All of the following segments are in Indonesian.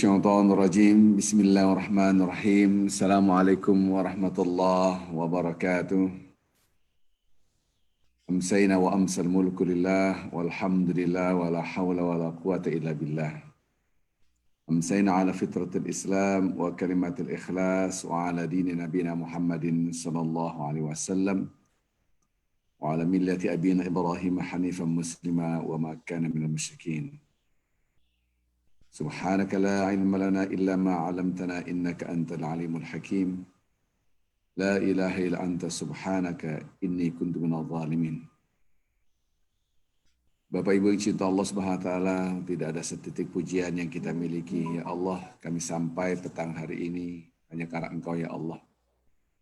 الشيطان الرجيم بسم الله الرحمن الرحيم السلام عليكم ورحمة الله وبركاته أمسينا وأمسى الملك لله والحمد لله ولا حول ولا قوة إلا بالله أمسينا على فطرة الإسلام وكلمة الإخلاص وعلى دين نبينا محمد صلى الله عليه وسلم وعلى ملة أبينا إبراهيم حنيفا مسلما وما كان من المشركين سبحانك لا علم لنا إلا ما علمتنا إنك أنت العليم الحكيم لا إله إلا أنت سبحانك إني كنت من الظالمين. Bapak Ibu yang cinta Allah Subhanahu wa taala, tidak ada setitik pujian yang kita miliki ya Allah, kami sampai petang hari ini hanya karena Engkau ya Allah.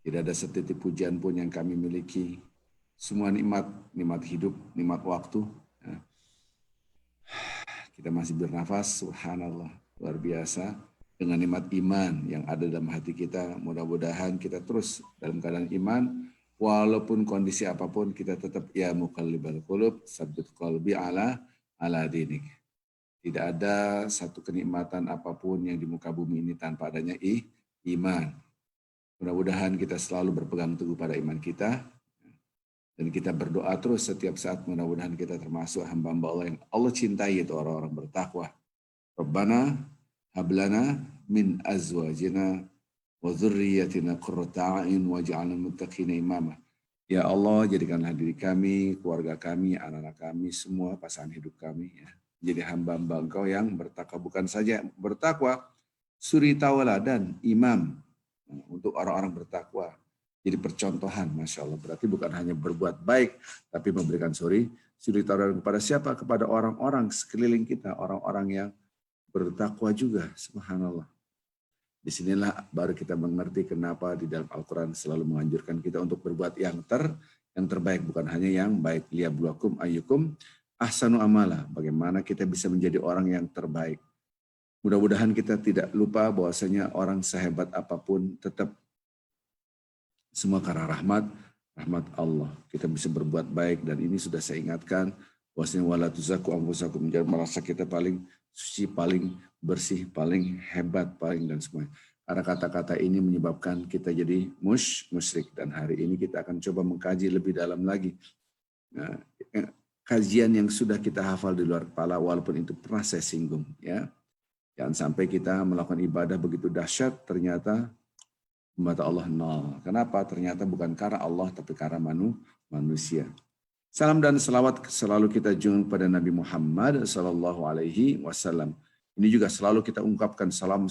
Tidak ada setitik pujian pun yang kami miliki. Semua nikmat hidup, nikmat waktu. Ya. Kita masih bernafas, subhanallah, luar biasa. Dengan nikmat iman yang ada dalam hati kita, mudah-mudahan kita terus dalam keadaan iman, walaupun kondisi apapun, kita tetap ya muqallibal qulub, tsabbit qalbi ala dinik. Tidak ada satu kenikmatan apapun yang di muka bumi ini tanpa adanya iman. Mudah-mudahan kita selalu berpegang teguh pada iman kita, dan kita berdoa terus setiap saat, mudah-mudahan kita termasuk hamba-hamba Allah yang Allah cintai, itu orang-orang bertakwa. Rabbana hablana min azwajina wa dzurriyyatina qurrata a'yun waj'alna muttaqina imama. Ya Allah, jadikanlah diri kami, keluarga kami, anak-anak kami, semua pasangan hidup kami ya, jadi hamba-hamba Engkau yang bertakwa, bukan saja bertakwa, suri tauladan, imam untuk orang-orang bertakwa. Jadi percontohan, Masya Allah. Berarti bukan hanya berbuat baik, tapi memberikan suri tauladan kepada siapa? Kepada orang-orang sekeliling kita, orang-orang yang bertakwa juga, subhanallah. Disinilah baru kita mengerti kenapa di dalam Al-Quran selalu menganjurkan kita untuk berbuat yang terbaik, bukan hanya yang baik. Liyabluwakum ayyukum ahsanu amala. Bagaimana kita bisa menjadi orang yang terbaik. Mudah-mudahan kita tidak lupa bahwasanya orang sehebat apapun tetap semua karena rahmat Allah. Kita bisa berbuat baik, dan ini sudah saya ingatkan bahwasanya wala tuzaku anfusakum, jangan merasa kita paling suci, paling bersih, paling hebat, paling dan semuanya. Karena kata-kata ini menyebabkan kita jadi musyrik, dan hari ini kita akan coba mengkaji lebih dalam lagi. Nah, kajian yang sudah kita hafal di luar kepala, walaupun itu pernah saya singgung ya. Jangan sampai kita melakukan ibadah begitu dahsyat, ternyata mata Allah nol. Kenapa? Ternyata bukan karena Allah, tapi karena manusia. Salam dan selawat selalu kita junjung pada Nabi Muhammad Sallallahu Alaihi Wasallam. Ini juga selalu kita ungkapkan salam.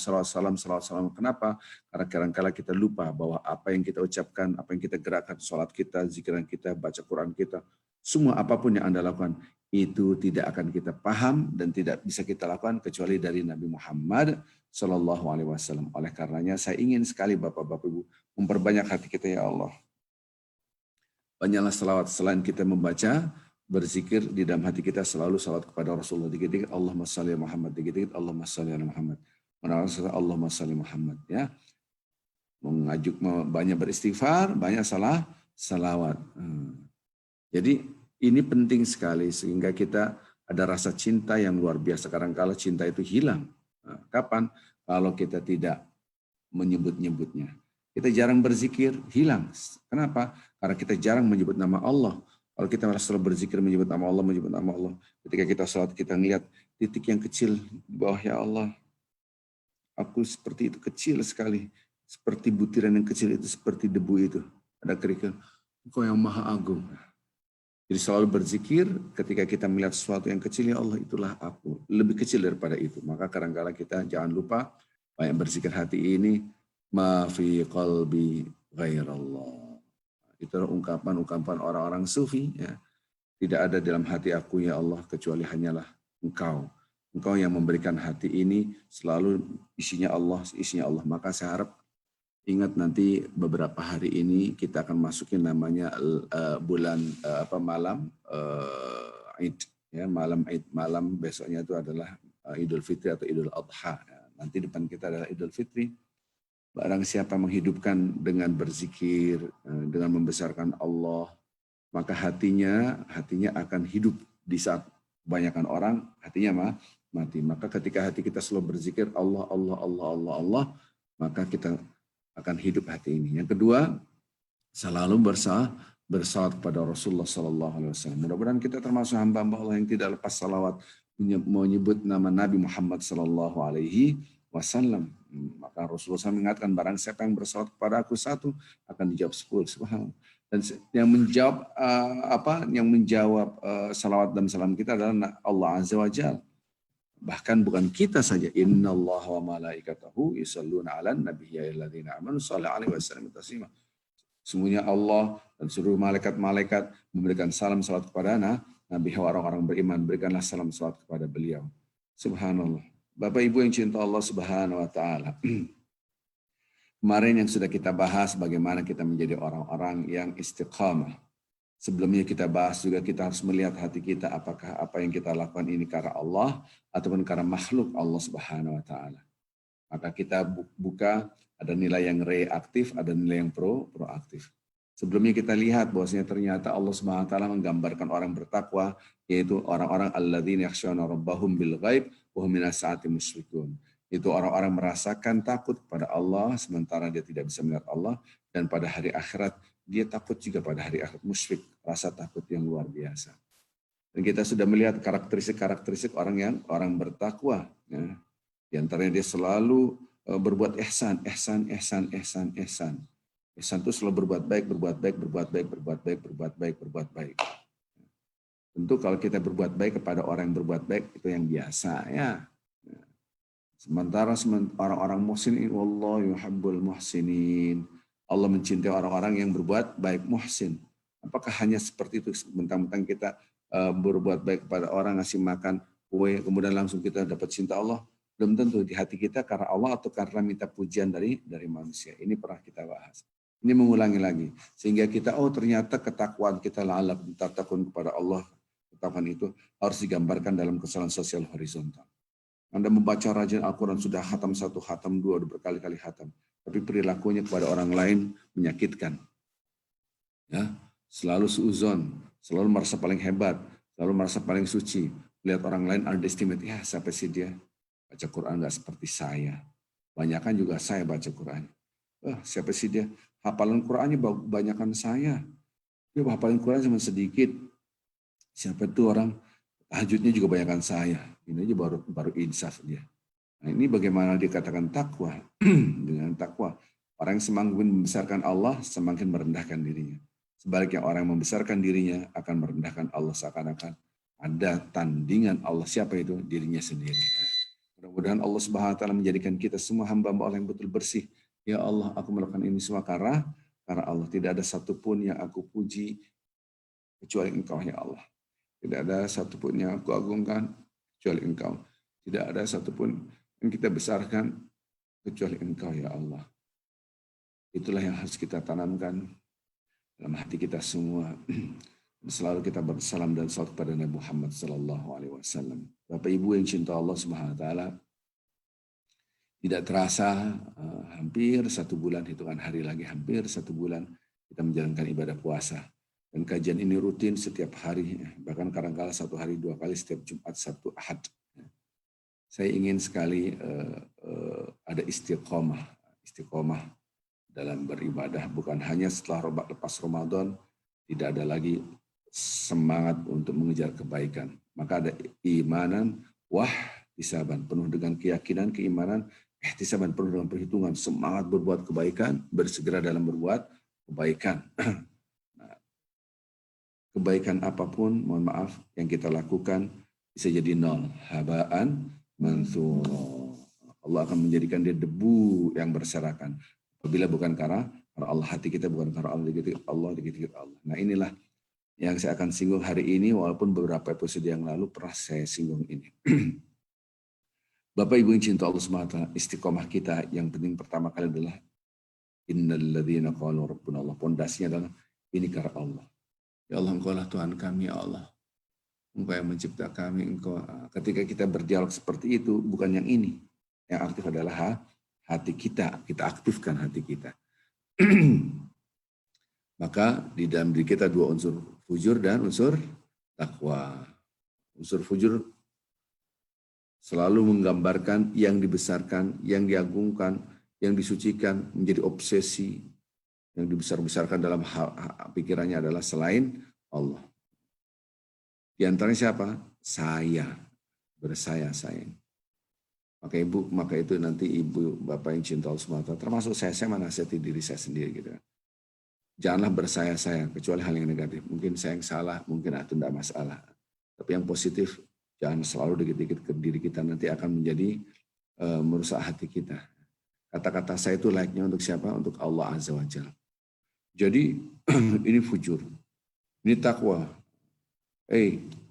Kenapa? Karena kadang-kala kita lupa bahwa apa yang kita ucapkan, apa yang kita gerakkan, sholat kita, zikiran kita, baca Quran kita, semua apapun yang Anda lakukan, itu tidak akan kita paham dan tidak bisa kita lakukan kecuali dari Nabi Muhammad Sallallahu Alaihi Wasallam. Oleh karenanya saya ingin sekali Bapak-Bapak Ibu memperbanyak hati kita ya Allah. Banyaklah salawat, selain kita membaca, berzikir di dalam hati kita selalu salawat kepada Rasulullah, dikit-dikit Allahumma shalli ala Muhammad, dikit-dikit Allahumma shalli ala Muhammad, Allahumma shalli Muhammad ya. Mengajuk banyak beristighfar, banyak salawat. Jadi ini penting sekali sehingga kita ada rasa cinta yang luar biasa. Kadang-kala cinta itu hilang. Kapan? Kalau kita tidak menyebut-nyebutnya. Kita jarang berzikir, hilang. Kenapa? Karena kita jarang menyebut nama Allah. Kalau kita selalu berzikir, menyebut nama Allah, ketika kita sholat, kita ngelihat titik yang kecil di bawah, ya Allah, aku seperti itu, kecil sekali. Seperti butiran yang kecil itu, seperti debu itu. Ada kerikil, Engkau yang maha agung. Jadi selalu berzikir, ketika kita melihat sesuatu yang kecil, ya Allah, itulah aku. Lebih kecil daripada itu. Maka kadang-kadang kita jangan lupa, banyak berzikir hati ini, ma fi qalbi ghairallah. Itu ungkapan-ungkapan orang-orang sufi ya. Tidak ada dalam hati aku ya Allah kecuali hanyalah Engkau. Engkau yang memberikan hati ini selalu isinya Allah. Maka saya harap ingat nanti beberapa hari ini kita akan masukin namanya bulan malam Id ya, malam Id, malam besoknya itu adalah Idul Fitri atau Idul Adha. Ya. Nanti depan kita adalah Idul Fitri. Barang siapa menghidupkan dengan berzikir, dengan membesarkan Allah, maka hatinya akan hidup. Di saat kebanyakan orang hatinya mati. Maka ketika hati kita selalu berzikir Allah, Allah, Allah, Allah, Allah, maka kita akan hidup hati ini. Yang kedua, selalu bersalawat kepada Rasulullah Sallallahu Alaihi Wasallam. Mudah-mudahan kita termasuk hamba-hamba Allah yang tidak lepas salawat menyebut nama Nabi Muhammad Sallallahu Alaihi Wasallam. Maka Rasulullah SAW mengingatkan, barang siapa yang bersalawat kepada aku satu akan dijawab 10. Subhanallah. Dan yang menjawab salawat dan salam kita adalah Allah Azza wa Jalla. Bahkan bukan kita saja. Innallaha wa malaikatahu yusholluna 'alan nabiyyi ayyuhalladzina amanu shallu 'alaihi wa sallimu taslima. Sungguhnya Allah dan seluruh malaikat-malaikat memberikan salam salat kepada Nabi, orang-orang beriman, berikanlah salam salat kepada beliau. Subhanallah. Bapak Ibu yang cinta Allah Subhanahu wa taala. Kemarin yang sudah kita bahas bagaimana kita menjadi orang-orang yang istiqamah. Sebelumnya kita bahas juga kita harus melihat hati kita, apakah apa yang kita lakukan ini karena Allah ataupun karena makhluk Allah Subhanahu wa taala. Maka kita buka, ada nilai yang reaktif, ada nilai yang proaktif. Sebelumnya kita lihat bahwasanya ternyata Allah Subhanahu wa taala menggambarkan orang bertakwa, yaitu orang-orang alladzina yakhshawna rabbahum bil ghaib wa hum minas saati musyrikun. Itu orang-orang merasakan takut kepada Allah sementara dia tidak bisa melihat Allah, dan pada hari akhirat dia takut juga pada hari akhirat, musyrik, rasa takut yang luar biasa. Dan kita sudah melihat karakteristik orang bertakwa. Ya. Di antaranya dia selalu berbuat ihsan. Ihsan itu selalu berbuat baik. Tentu kalau kita berbuat baik kepada orang yang berbuat baik itu yang biasa ya. Sementara orang-orang muhsinin, wallahu yuhibbul muhsinin. Allah mencintai orang-orang yang berbuat baik, muhsin. Apakah hanya seperti itu, mentang-mentang kita berbuat baik kepada orang, ngasih makan kue, kemudian langsung kita dapat cinta Allah? Belum tentu. Di hati kita karena Allah atau karena minta pujian dari manusia. Ini pernah kita bahas. Ini mengulangi lagi. Sehingga kita, ternyata ketakwaan kita la'allakum tattaqun kepada Allah. Ketakwaan itu harus digambarkan dalam kesalahan sosial horizontal. Anda membaca rajin Al-Quran, sudah khatam 1, khatam 2, udah berkali-kali khatam. Tapi perilakunya kepada orang lain menyakitkan. Ya, selalu suuzon, selalu merasa paling hebat, selalu merasa paling suci. Lihat orang lain underestimate, ya siapa sih dia? Baca Quran nggak seperti saya. Banyakan juga saya baca Quran. Siapa sih dia? Hafalan Qurannya banyakan saya. Dia hafalan Quran cuma sedikit. Siapa itu orang? Tahajudnya juga banyakan saya. Ini aja baru insaf dia. Nah, ini bagaimana dikatakan takwa. Dengan takwa, orang yang semakin membesarkan Allah semakin merendahkan dirinya. Sebaliknya orang yang membesarkan dirinya akan merendahkan Allah, seakan-akan ada tandingan Allah. Siapa itu? Dirinya sendiri. Mudah-mudahan Allah Subhanahu wa taala menjadikan kita semua hamba-hamba Allah yang betul bersih. Ya Allah, aku melakukan ini semua karena Allah. Tidak ada satupun yang aku puji kecuali Engkau ya Allah. Tidak ada satupun yang aku agungkan kecuali Engkau. Tidak ada satupun yang kita besarkan kecuali Engkau ya Allah. Itulah yang harus kita tanamkan dalam hati kita semua. Selalu kita bersalam dan salawat kepada Nabi Muhammad sallallahu alaihi wasallam. Bapak Ibu yang cinta Allah Subhanahu wa taala, tidak terasa hampir 1 bulan, hitungan hari lagi hampir 1 bulan kita menjalankan ibadah puasa. Dan kajian ini rutin setiap hari, bahkan kadang-kala 1 hari 2 kali setiap Jumat, Sabtu, Ahad. Saya ingin sekali ada istiqomah dalam beribadah, bukan hanya setelah lepas Ramadan, tidak ada lagi semangat untuk mengejar kebaikan. Maka ada imanan, ihtisaban, penuh dengan keyakinan, keimanan, ihtisaban, penuh dengan perhitungan, semangat berbuat kebaikan, bersegera dalam berbuat kebaikan. Kebaikan apapun, mohon maaf, yang kita lakukan bisa jadi nol. Habaan mansura. Allah akan menjadikan dia debu yang berserakan. Apabila bukan karena Allah, hati kita bukan karena Allah, dikit-dikit Allah. Nah, inilah yang saya akan singgung hari ini, walaupun beberapa episode yang lalu pernah saya singgung ini. Bapak Ibu yang cinta Allah SWT, istiqomah kita yang penting pertama kali adalah innal ladzina qalu rabbuna Allah. Pondasinya adalah ini karena Allah. Ya Allah, Engkau lah Tuhan kami, ya Allah. Engkau yang mencipta kami, Engkau. Ketika kita berdialog seperti itu, bukan yang ini. Yang aktif adalah hati kita. Kita aktifkan hati kita. Maka di dalam diri kita 2 unsur, fujur dan unsur takwa. Unsur fujur Selalu menggambarkan yang dibesarkan, yang diagungkan, yang disucikan menjadi obsesi, yang dibesar-besarkan dalam pikirannya adalah selain Allah. Di antaranya siapa? Saya, bersaya-sayang. Maka itu nanti ibu, bapak yang cinta Allah SWT, termasuk saya menasihati diri saya sendiri gitu. Janganlah bersaya-sayang, kecuali hal yang negatif. Mungkin saya yang salah, mungkin itu tidak masalah. Tapi yang positif, jangan selalu dikit-dikit ke diri kita, nanti akan menjadi merusak hati kita. Kata-kata saya itu layaknya untuk siapa? Untuk Allah Azza wa Jalla. Jadi ini fujur, ini takwa.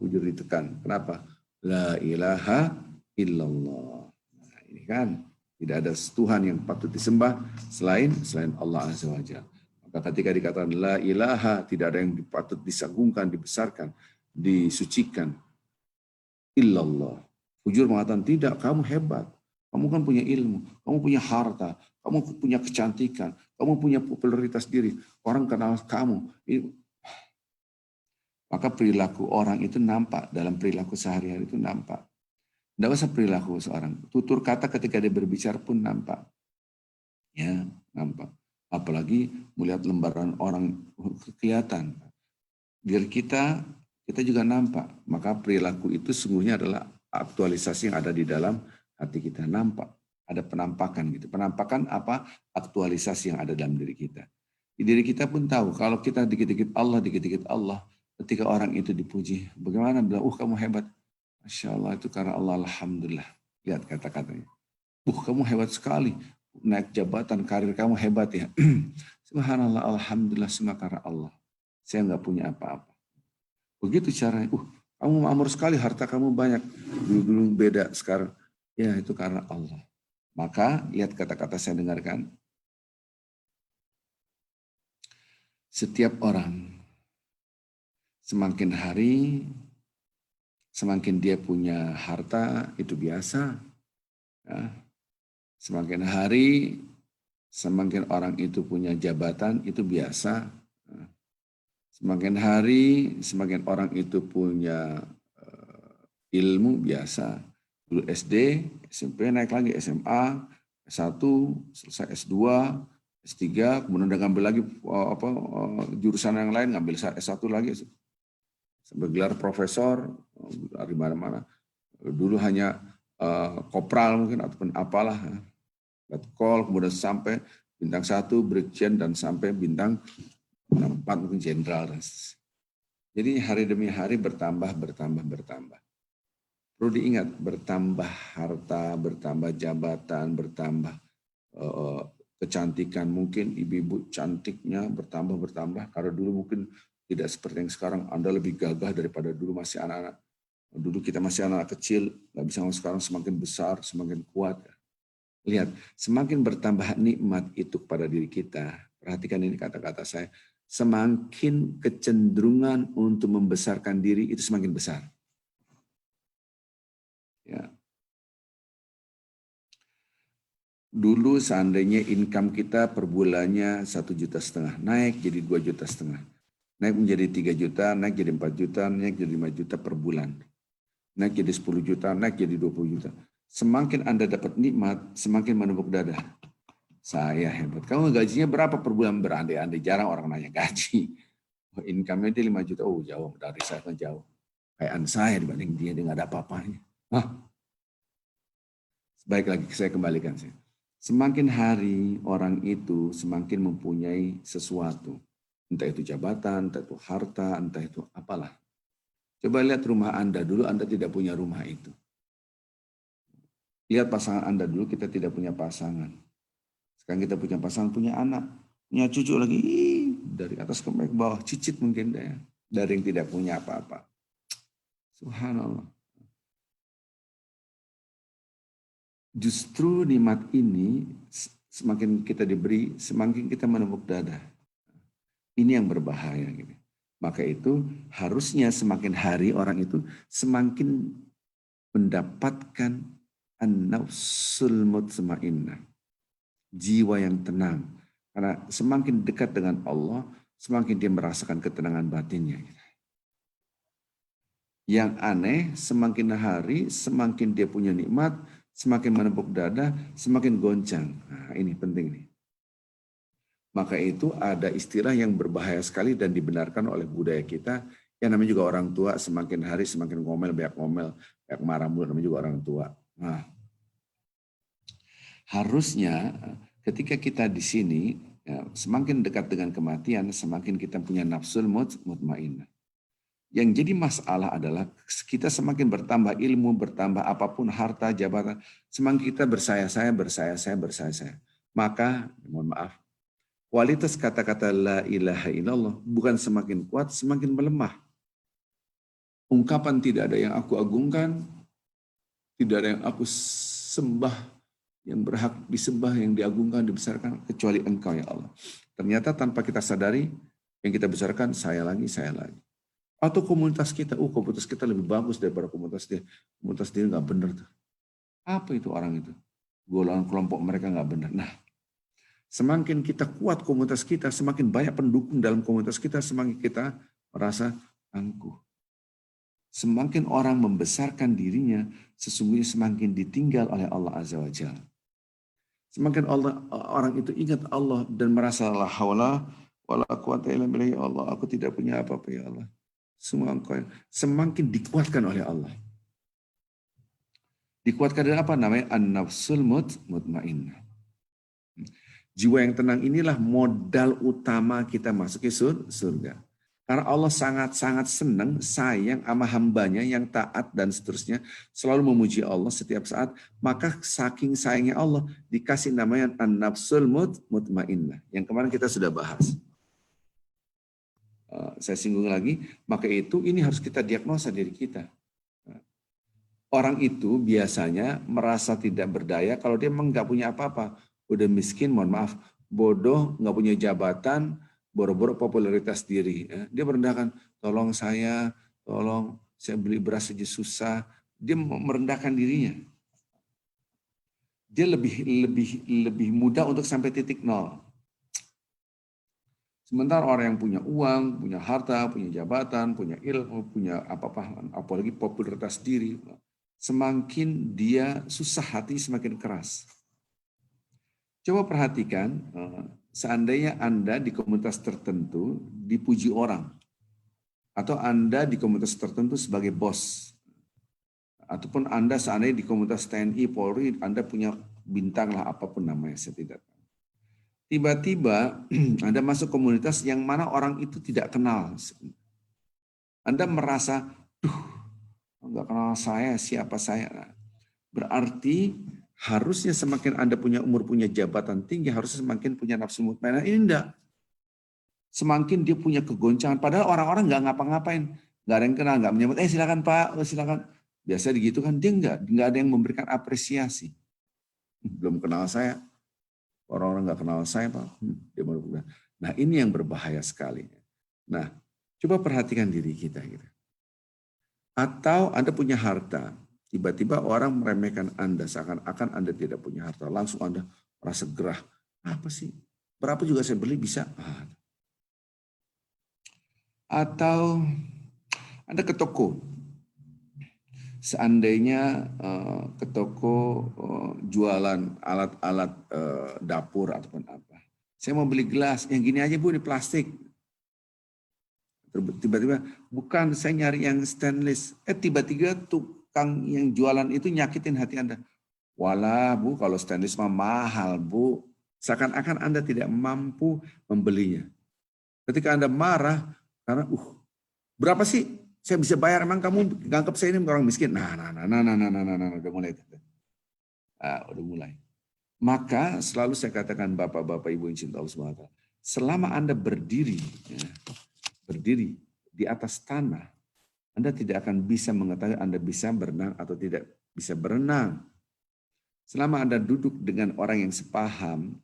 Fujur ditekan. Kenapa? La ilaha illallah. Nah, ini kan tidak ada Tuhan yang patut disembah selain Allah Azza wa Jalla. Maka ketika dikatakan la ilaha, tidak ada yang patut disagungkan, dibesarkan, disucikan illallah. Fujur mengatakan tidak, kamu hebat. Kamu kan punya ilmu, kamu punya harta, kamu punya kecantikan, kamu punya popularitas diri, orang kenal kamu. Maka perilaku orang itu nampak, dalam perilaku sehari-hari itu nampak. Tidak usah perilaku seorang, tutur kata ketika dia berbicara pun nampak. Ya, nampak. Apalagi melihat lembaran orang kelihatan. Diri kita juga nampak. Maka perilaku itu sungguhnya adalah aktualisasi yang ada di dalam hati kita, nampak. Ada penampakan gitu. Penampakan apa? Aktualisasi yang ada dalam diri kita. Di diri kita pun tahu kalau kita dikit-dikit Allah, ketika orang itu dipuji, bagaimana bilang, kamu hebat. Masya Allah, itu karena Allah, alhamdulillah. Lihat kata-katanya. Kamu hebat sekali. Naik jabatan, karir kamu hebat ya. Subhanallah, alhamdulillah, semua karena Allah. Saya nggak punya apa-apa. Begitu caranya. Kamu makmur sekali, harta kamu banyak. Dulu beda, sekarang. Ya, itu karena Allah. Maka, lihat kata-kata saya dengarkan. Setiap orang, semakin hari, semakin dia punya harta, itu biasa. Ya. Semakin hari, semakin orang itu punya jabatan, itu biasa. Semakin hari, semakin orang itu punya ilmu, biasa. Dulu SD, SMP, naik lagi SMA, S1, selesai S2, S3, kemudian udah ngambil lagi jurusan yang lain, ngambil S1 lagi. Sampai gelar profesor, dari mana-mana. Dulu hanya kopral mungkin, ataupun apalah. Letkol, kemudian sampai bintang 1, brigjen, dan sampai bintang 4 mungkin jenderal. Jadi hari demi hari bertambah. Perlu diingat, bertambah harta, bertambah jabatan, bertambah kecantikan. Mungkin ibu-ibu cantiknya bertambah. Karena dulu mungkin tidak seperti yang sekarang, Anda lebih gagah daripada dulu masih anak-anak. Dulu kita masih anak kecil, nggak bisa, sekarang semakin besar, semakin kuat. Lihat, semakin bertambah nikmat itu kepada diri kita. Perhatikan ini kata-kata saya. Semakin kecenderungan untuk membesarkan diri itu semakin besar. Ya. Dulu seandainya income kita per bulannya 1,5 juta, naik jadi 2,5 juta. Naik menjadi 3 juta, naik jadi 4 juta, naik jadi 5 juta per bulan. Naik jadi 10 juta, naik jadi 20 juta. Semakin Anda dapat nikmat, semakin menepuk dada. Saya hebat. Kamu gajinya berapa per bulan? Berandai-andai, jarang orang nanya gaji. Income-nya dia 5 juta, jauh dari saya, jauh. Kayaan saya dibanding dia nggak ada apa-apanya. Baik lagi, saya kembalikan. Semakin hari orang itu semakin mempunyai sesuatu. Entah itu jabatan, entah itu harta, entah itu apalah. Coba lihat rumah Anda, dulu Anda tidak punya rumah itu. Lihat pasangan Anda, dulu kita tidak punya pasangan. Sekarang kita punya pasangan, punya anak, punya cucu lagi, dari atas ke bawah, cicit mungkin deh, dari yang tidak punya apa-apa. Subhanallah. Justru nikmat ini semakin kita diberi, semakin kita menepuk dada. Ini yang berbahaya. Gitu. Maka itu harusnya semakin hari orang itu semakin mendapatkan an-nafsul mutmainnah, jiwa yang tenang. Karena semakin dekat dengan Allah, semakin dia merasakan ketenangan batinnya. Yang aneh, semakin hari, semakin dia punya nikmat, semakin menepuk dada, semakin goncang. Nah, ini penting nih. Maka itu ada istilah yang berbahaya sekali dan dibenarkan oleh budaya kita, yang namanya juga orang tua, semakin hari semakin ngomel, banyak marah mulu, namanya juga orang tua. Nah, harusnya ketika kita di sini, ya, semakin dekat dengan kematian, semakin kita punya nafsul mutmainnah. Yang jadi masalah adalah kita semakin bertambah ilmu, bertambah apapun harta, jabatan, semakin kita bersaya-saya. Maka, mohon maaf, kualitas kata-kata la ilaha illallah bukan semakin kuat, semakin melemah. Ungkapan tidak ada yang aku agungkan, tidak ada yang aku sembah, yang berhak disembah, yang diagungkan, dibesarkan, kecuali Engkau ya Allah. Ternyata tanpa kita sadari, yang kita besarkan saya lagi. Atau komunitas kita, komunitas kita lebih bagus daripada komunitas dia. Komunitas dia nggak benar tuh. Apa itu orang itu? Golongan kelompok mereka nggak benar. Nah, semakin kita kuat komunitas kita, semakin banyak pendukung dalam komunitas kita, semakin kita merasa angkuh. Semakin orang membesarkan dirinya, sesungguhnya semakin ditinggal oleh Allah Azza wa Jalla. Semakin orang itu ingat Allah dan merasa la haula wala quwata illa billah, ya Allah, aku tidak punya apa-apa ya Allah. Semua Engkau semakin dikuatkan oleh Allah. Dikuatkan dari apa namanya? An-nafsul mutmainnah. Jiwa yang tenang inilah modal utama kita masuk ke surga. Karena Allah sangat-sangat senang, sayang sama hambanya yang taat dan seterusnya. Selalu memuji Allah setiap saat. Maka saking sayangnya Allah dikasih namanya an-nafsul mutmainnah. Yang kemarin kita sudah bahas. Saya singgung lagi, maka itu ini harus kita diagnosa diri kita. Orang itu biasanya merasa tidak berdaya kalau dia memang nggak punya apa-apa. Udah miskin, mohon maaf, bodoh, nggak punya jabatan, boro-boro popularitas diri. Dia merendahkan, tolong saya beli beras saja susah. Dia merendahkan dirinya. Dia lebih mudah untuk sampai titik nol. Sementara orang yang punya uang, punya harta, punya jabatan, punya ilmu, punya apa-apa, apalagi popularitas diri, semakin dia susah hati, semakin keras. Coba perhatikan, seandainya Anda di komunitas tertentu dipuji orang, atau Anda di komunitas tertentu sebagai bos, ataupun Anda seandainya di komunitas TNI, Polri, Anda punya bintang lah, apapun namanya, saya tidak tahu. Tiba-tiba Anda masuk komunitas yang mana orang itu tidak kenal. Anda merasa, nggak kenal saya, siapa saya. Berarti harusnya semakin Anda punya umur, punya jabatan tinggi, harusnya semakin punya nafsu mutmainnah. Ini enggak. Semakin dia punya kegoncangan. Padahal orang-orang nggak ngapa-ngapain. Nggak ada yang kenal, nggak menyebut, silakan Pak, silakan. Biasa gitu kan, dia nggak ada yang memberikan apresiasi. Belum kenal saya. Orang-orang nggak kenal saya, Pak. Dia baru. Nah, ini yang berbahaya sekali. Nah, coba perhatikan diri kita. Atau Anda punya harta, tiba-tiba orang meremehkan Anda, seakan-akan Anda tidak punya harta. Langsung Anda merasa gerah. Apa sih? Berapa juga saya beli bisa? Atau Anda ke toko. Seandainya ke toko jualan alat-alat dapur ataupun apa. Saya mau beli gelas, yang gini aja Bu, ini plastik. Tiba-tiba, bukan, saya nyari yang stainless. Tiba-tiba tukang yang jualan itu nyakitin hati Anda. Walah Bu, kalau stainless mah mahal Bu. Seakan-akan Anda tidak mampu membelinya. Ketika Anda marah, karena berapa sih saya bisa bayar, emang kamu nganggap saya ini orang miskin? Nah, udah mulai. Udah mulai. Maka selalu saya katakan Bapak-Bapak Ibu yang cinta Allah SWT, selama Anda berdiri di atas tanah, Anda tidak akan bisa mengetahui Anda bisa berenang atau tidak bisa berenang. Selama Anda duduk dengan orang yang sepaham,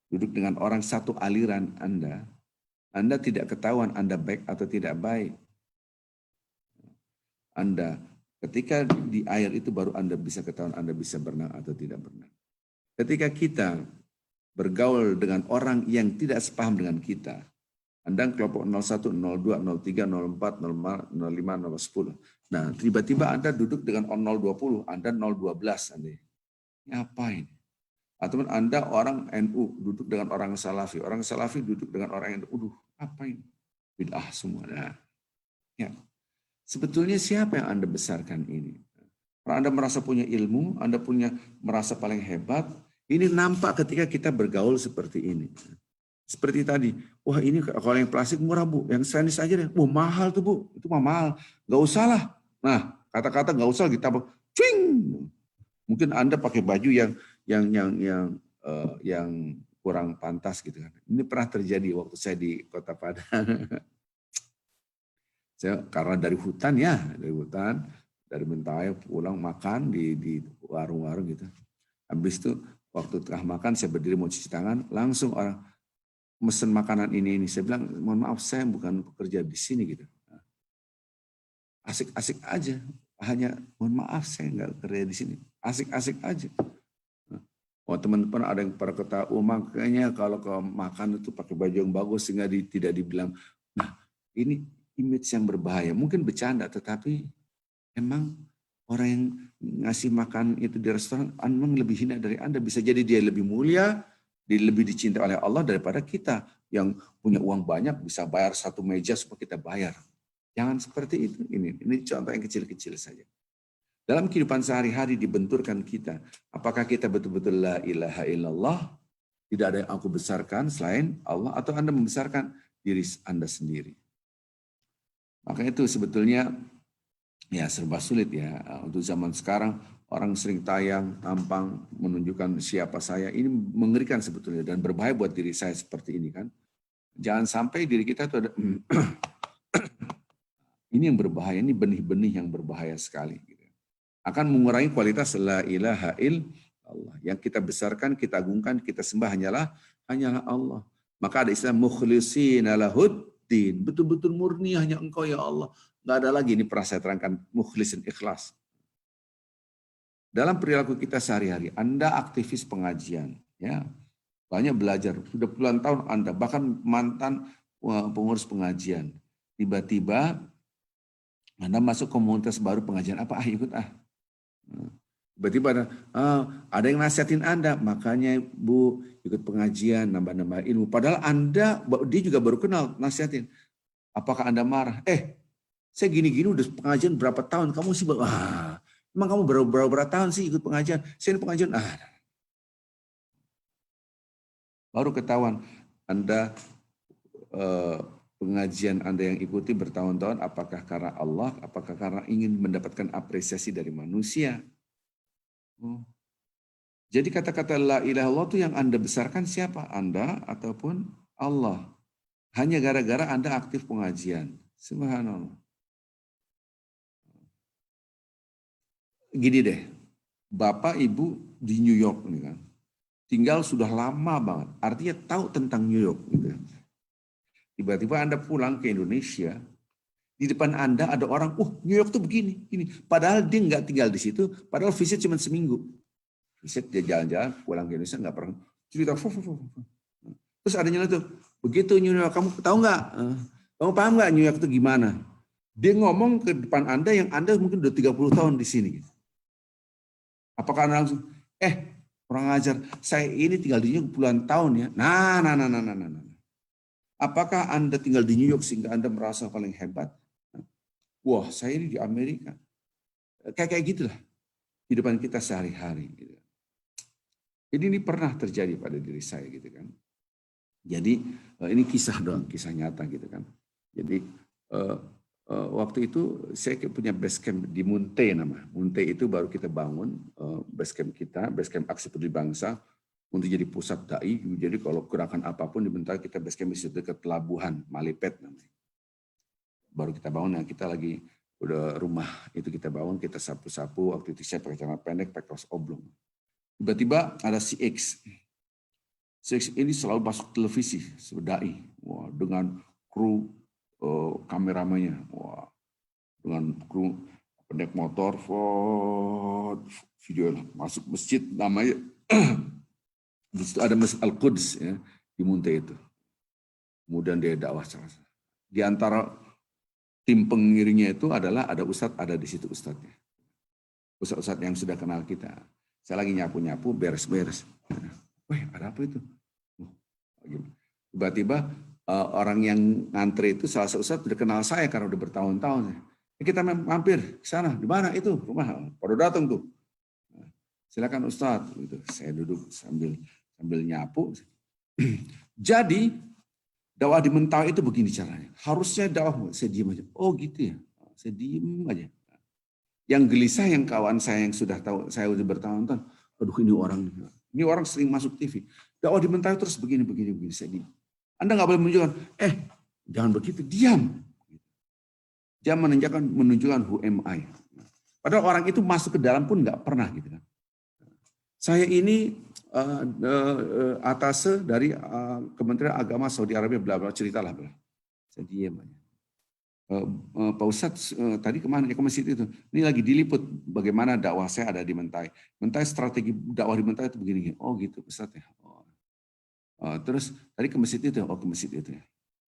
duduk dengan orang satu aliran Anda tidak ketahuan Anda baik atau tidak baik. Anda ketika di air itu baru Anda bisa ketahuan Anda bisa berenang atau tidak berenang. Ketika kita bergaul dengan orang yang tidak sepaham dengan kita, Anda kelompok 01, 02, 03, 04, 05, 010. Nah, tiba-tiba Anda duduk dengan 020, Anda 012. Anda. Ngapain? Atau Anda orang NU duduk dengan orang Salafi duduk dengan orang NU. Apa ini? Bid'ah semua. Nah, ya. Sebetulnya siapa yang Anda besarkan ini? Kalau Anda merasa punya ilmu, Anda merasa paling hebat, ini nampak ketika kita bergaul seperti ini. Seperti tadi, wah ini kalau yang plastik murah Bu, yang stainless aja deh, wah mahal tuh Bu, itu mah mahal, nggak usah lah. Nah, kata-kata nggak usah kita, cing. Mungkin Anda pakai baju yang kurang pantas gitu kan. Ini pernah terjadi waktu saya di Kota Padang. Saya karena dari hutan, dari Mentawai pulang makan di warung-warung gitu. Habis itu waktu tengah makan saya berdiri mau cuci tangan, langsung orang mesen makanan ini. Saya bilang, mohon maaf saya bukan pekerja di sini gitu. Asik-asik aja, hanya mohon maaf saya nggak kerja di sini. Asik-asik aja. Oh teman-teman ada yang pada kata, oh makanya kalau makan itu pakai baju yang bagus sehingga tidak dibilang. Nah ini image yang berbahaya. Mungkin bercanda, tetapi emang orang yang ngasih makan itu di restoran memang lebih hina dari Anda. Bisa jadi dia lebih mulia, lebih dicintai oleh Allah daripada kita yang punya uang banyak bisa bayar satu meja semua kita bayar. Jangan seperti itu. Ini contoh yang kecil-kecil saja. Dalam kehidupan sehari-hari dibenturkan kita. Apakah kita betul-betul la ilaha illallah? Tidak ada yang aku besarkan selain Allah, atau Anda membesarkan diri Anda sendiri. Maka itu sebetulnya ya serba sulit ya. Untuk zaman sekarang orang sering tayang, tampang, menunjukkan siapa saya. Ini mengerikan sebetulnya dan berbahaya buat diri saya seperti ini kan. Jangan sampai diri kita itu ada ini yang berbahaya, ini benih-benih yang berbahaya sekali. Akan mengurangi kualitas la ilaha illallah. Yang kita besarkan, kita agungkan, kita sembah hanyalah Allah. Maka ada istilah mukhlishina lahuddin. Betul-betul murni hanya Engkau ya Allah. Nggak ada lagi, ini pernah saya terangkan, mukhlisin ikhlas. Dalam perilaku kita sehari-hari, Anda aktivis pengajian, ya banyak belajar, sudah puluhan tahun Anda, bahkan mantan pengurus pengajian. Tiba-tiba Anda masuk komunitas baru pengajian, apa ikut tiba-tiba ada yang nasihatin Anda, makanya Bu ikut pengajian, nambah-nambah ilmu. Padahal dia juga baru kenal nasihatin. Apakah Anda marah? Saya gini-gini udah pengajian berapa tahun, kamu sih emang kamu berapa tahun sih ikut pengajian? Saya ini pengajian, baru ketahuan Anda pengajian Anda yang ikuti bertahun-tahun, apakah karena Allah, apakah karena ingin mendapatkan apresiasi dari manusia? Jadi kata-kata la ilaha illallah itu yang Anda besarkan siapa? Anda ataupun Allah? Hanya gara-gara Anda aktif pengajian. Subhanallah. Gini deh, Bapak Ibu di New York nih kan, tinggal sudah lama banget, artinya tahu tentang New York. Gitu. Tiba-tiba Anda pulang ke Indonesia, di depan Anda ada orang, New York tuh begini, gini. Padahal dia nggak tinggal di situ, padahal visit cuma seminggu. Visit dia jalan-jalan, pulang ke Indonesia nggak pernah cerita. Terus ada nyala tuh, begitu New York, kamu tahu nggak? Kamu paham nggak New York itu gimana? Dia ngomong ke depan Anda yang Anda mungkin udah 30 tahun di sini. Apakah Anda langsung, kurang ajar, saya ini tinggal di New York puluhan tahun ya. Nah. Apakah Anda tinggal di New York sehingga Anda merasa paling hebat? Wah, saya ini di Amerika. Kayak gitulah kehidupan kita sehari-hari. Gitu. Ini pernah terjadi pada diri saya gitu kan. Jadi ini kisah doang, kisah nyata gitu kan. Jadi waktu itu saya punya base camp di Munte nama. Munte itu baru kita bangun base camp kita, base camp Aksi Peduli Bangsa untuk jadi pusat dai. Jadi kalau gerakan apapun dibentar kita base camp di situ dekat pelabuhan Malipet namanya. Baru kita bangun, yang kita lagi udah rumah itu kita bangun, kita sapu-sapu. Waktu itu saya pakai celana pendek, pakai kaos oblong. Tiba-tiba ada CX. CX ini selalu masuk televisi sebagai dai. Wah, dengan kru kameramannya. Wah, dengan kru pendek motor, video masuk masjid namanya. Di situ ada Masjid Al-Quds ya, di Munte itu. Kemudian dia dakwah. Di antara tim pengiringnya itu adalah ada ustadz, ada di situ ustadznya. Ustadz-ustadz yang sudah kenal kita. Saya lagi nyapu-nyapu, beres-beres. Wah, ada apa itu? Tiba-tiba orang yang ngantri itu salah satu ustadz udah kenal saya karena udah bertahun-tahun. Kita mampir ke sana. Di mana itu rumah? Pada datang tuh. Silakan ustadz. Gitu. Saya duduk sambil nyapu. Jadi dakwah di Mentawai itu begini caranya. Harusnya dakwah, saya diem aja. Oh gitu ya, saya diem aja. Yang gelisah yang kawan saya yang sudah tahu, saya udah bertahun-tahun. Aduh ini orang sering masuk TV. Dakwah di Mentawai terus begini. Saya diem. Anda nggak boleh menunjukkan, jangan begitu, diam. Jangan menunjukkan who am I. Padahal orang itu masuk ke dalam pun nggak pernah gitu kan. Saya ini atase dari Kementerian Agama Saudi Arabia, bla bla, ceritalah bla. Saya diam aja. Pak Ustadz tadi kemana ke masjid itu? Ini lagi diliput bagaimana dakwah saya ada di Mentawai. Mentawai strategi dakwah di Mentawai itu begini. Oh gitu Ustadz ya. Terus tadi ke masjid itu, ke masjid itu ya.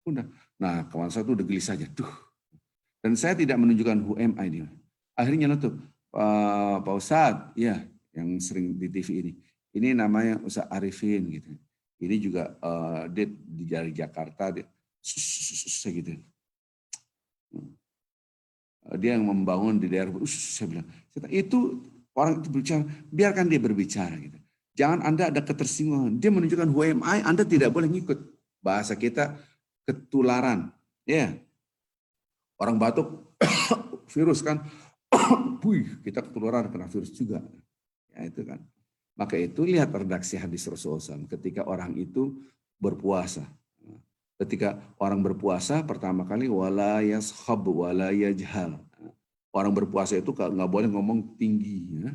Udah. Nah kawan saya itu udah gelisah aja. Dan saya tidak menunjukkan who am I dia. Akhirnya nutup. Pak Ustadz, ya yang sering di TV ini. Ini namanya Ustadz Arifin gitu. Ini juga dia dari Jakarta dia gitu. Dia yang membangun di daerah. Saya bilang, itu orang itu berbicara, biarkan dia berbicara gitu. Jangan Anda ada ketersinggungan. Dia menunjukkan who am I, Anda tidak boleh ngikut. Bahasa kita ketularan. Ya. Orang batuk virus kan. Kita ketularan kena virus juga. Ya itu kan. Maka itu lihat redaksi hadis Rasulullah SAW ketika orang itu berpuasa. Ketika orang berpuasa pertama kali wala yashab wala yajhal. Orang berpuasa itu nggak boleh ngomong tinggi, ya.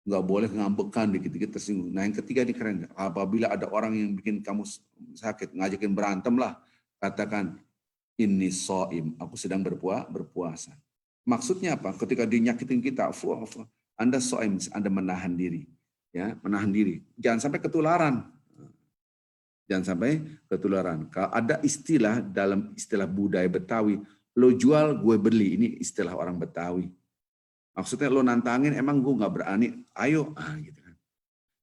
Nggak boleh ngambekan dikit-dikit tersinggung. Nah yang ketiga ini keren. Apabila ada orang yang bikin kamu sakit, ngajakin berantem lah, katakan ini soim, aku sedang berpuasa. Maksudnya apa? Ketika dia nyakitin kita, Anda soim, Anda menahan diri. Ya, menahan diri. Jangan sampai ketularan. Jangan sampai ketularan. Kalau ada istilah dalam istilah budaya Betawi, lo jual gue beli. Ini istilah orang Betawi. Maksudnya lo nantangin, emang gue nggak berani, ayo. Gitu kan.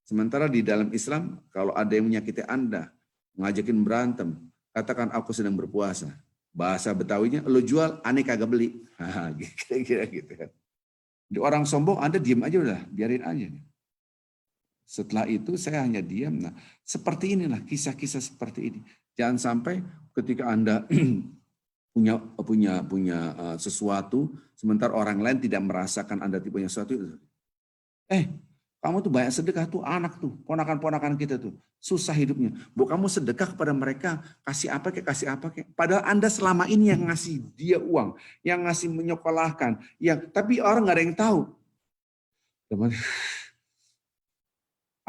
Sementara di dalam Islam, kalau ada yang menyakiti Anda, ngajakin berantem, katakan aku sedang berpuasa. Bahasa Betawinya, lo jual, aneh kagak beli. Kira-kira gitu kan. Di orang sombong, Anda diem aja udah, biarin aja. Setelah itu saya hanya diam. Nah, seperti inilah kisah-kisah seperti ini. Jangan sampai ketika Anda punya sesuatu, sementara orang lain tidak merasakan Anda punya sesuatu. Kamu tuh banyak sedekah tuh anak tuh, ponakan-ponakan kita tuh susah hidupnya. Bu kamu sedekah kepada mereka, kasih apa kek. Padahal Anda selama ini yang ngasih dia uang, yang ngasih menyekolahkan, tapi orang nggak ada yang tahu.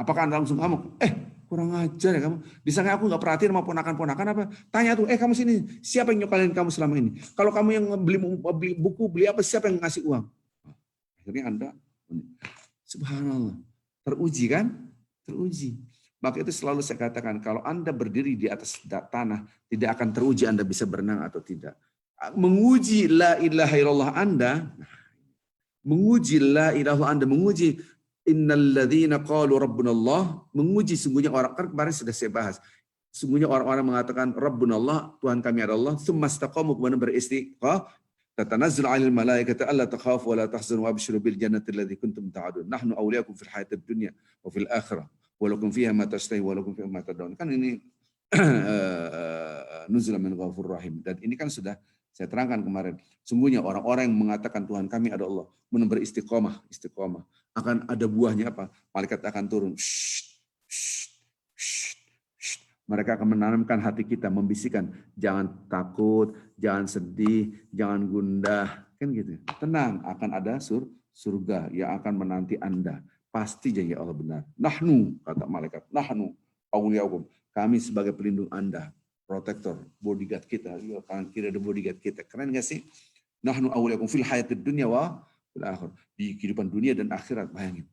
Apakah Anda langsung ngamuk? Kurang ajar ya kamu. Disangka aku nggak perhatiin sama ponakan-ponakan apa? Tanya tuh, kamu sini, siapa yang nyokalin kamu selama ini? Kalau kamu yang beli buku, beli apa, siapa yang ngasih uang? Akhirnya Anda, subhanallah, teruji kan? Teruji. Maka itu selalu saya katakan, kalau Anda berdiri di atas tanah, tidak akan teruji Anda bisa berenang atau tidak. Menguji la ilaha illallah Anda, menguji la ilaha Anda, menguji innalladzina qalu rabbunallah, menguji sungguhnya orang, kan kemarin sudah saya bahas. Sungguhnya orang-orang mengatakan rabbunallah, Tuhan kami adalah Allah, tsumma istaqamu, kemudian beristiqamah, tatanazzalu 'alal malaikati alla takhafu wa la tahzanu wa abshiru bil jannati allati kuntum ta'adun. Nahnu awliyakum fil hayatid dunya wa fil akhirah wa lakum fiha ma tashtahi wa lakum fiha ma tad'un. Kan ini nuzulan min ghafurur rahim. Dan ini kan sudah saya terangkan kemarin. Sungguhnya orang-orang yang mengatakan Tuhan kami ada Allah, menember istiqomah, akan ada buahnya apa? Malaikat akan turun. Mereka akan menanamkan hati kita, membisikkan, jangan takut, jangan sedih, jangan gundah, kan gitu. Tenang, akan ada surga yang akan menanti Anda. Pasti janji Allah benar. Nahnu, kata malaikat, nahnu, awliyaukum. Kami sebagai pelindung Anda. Protektor, bodyguard kita, kanan kiri ada bodyguard kita. Keren gak sih? Nahnu awliyakum fil hayatid dunya wa fil akhirah. Di kehidupan dunia dan akhirat, bayangin.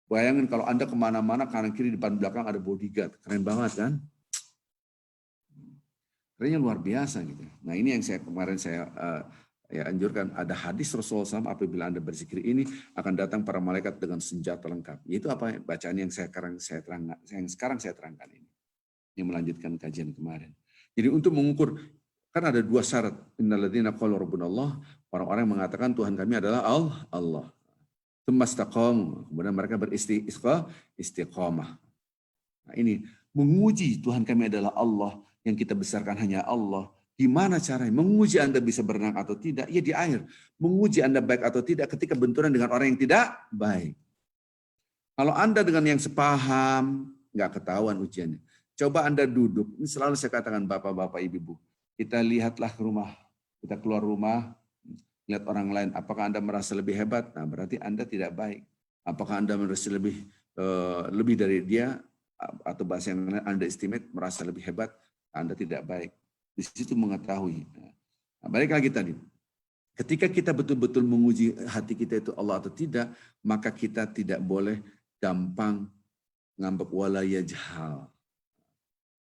Bayangin kalau Anda kemana-mana, kanan kiri depan belakang ada bodyguard. Keren banget kan? Artinya luar biasa gitu. Nah ini yang kemarin saya ya anjurkan, ada hadis Rasulullah SAW, apabila Anda berzikir ini akan datang para malaikat dengan senjata lengkap. Itu apa bacaan yang sekarang saya terangkan ini. Yang melanjutkan kajian kemarin. Jadi untuk mengukur, kan ada dua syarat. Innalladzina qalu rabbunallah, orang-orang yang mengatakan Tuhan kami adalah Allah. Tsumastaqamu, kemudian mereka beristiqamah. Nah ini menguji Tuhan kami adalah Allah, yang kita besarkan hanya Allah. Gimana caranya menguji Anda bisa berenang atau tidak? Ya di air. Menguji Anda baik atau tidak ketika benturan dengan orang yang tidak baik. Kalau Anda dengan yang sepaham, nggak ketahuan ujiannya. Coba Anda duduk, ini selalu saya katakan bapak-bapak, ibu-ibu. Kita lihatlah ke rumah, kita keluar rumah, lihat orang lain, apakah Anda merasa lebih hebat? Nah berarti Anda tidak baik. Apakah Anda merasa lebih dari dia, atau bahasa yang lain underestimate, merasa lebih hebat? Anda tidak baik. Di situ mengetahui. Nah, balik lagi tadi. Ketika kita betul-betul menguji hati kita itu Allah atau tidak, maka kita tidak boleh gampang ngambek wala yajhal.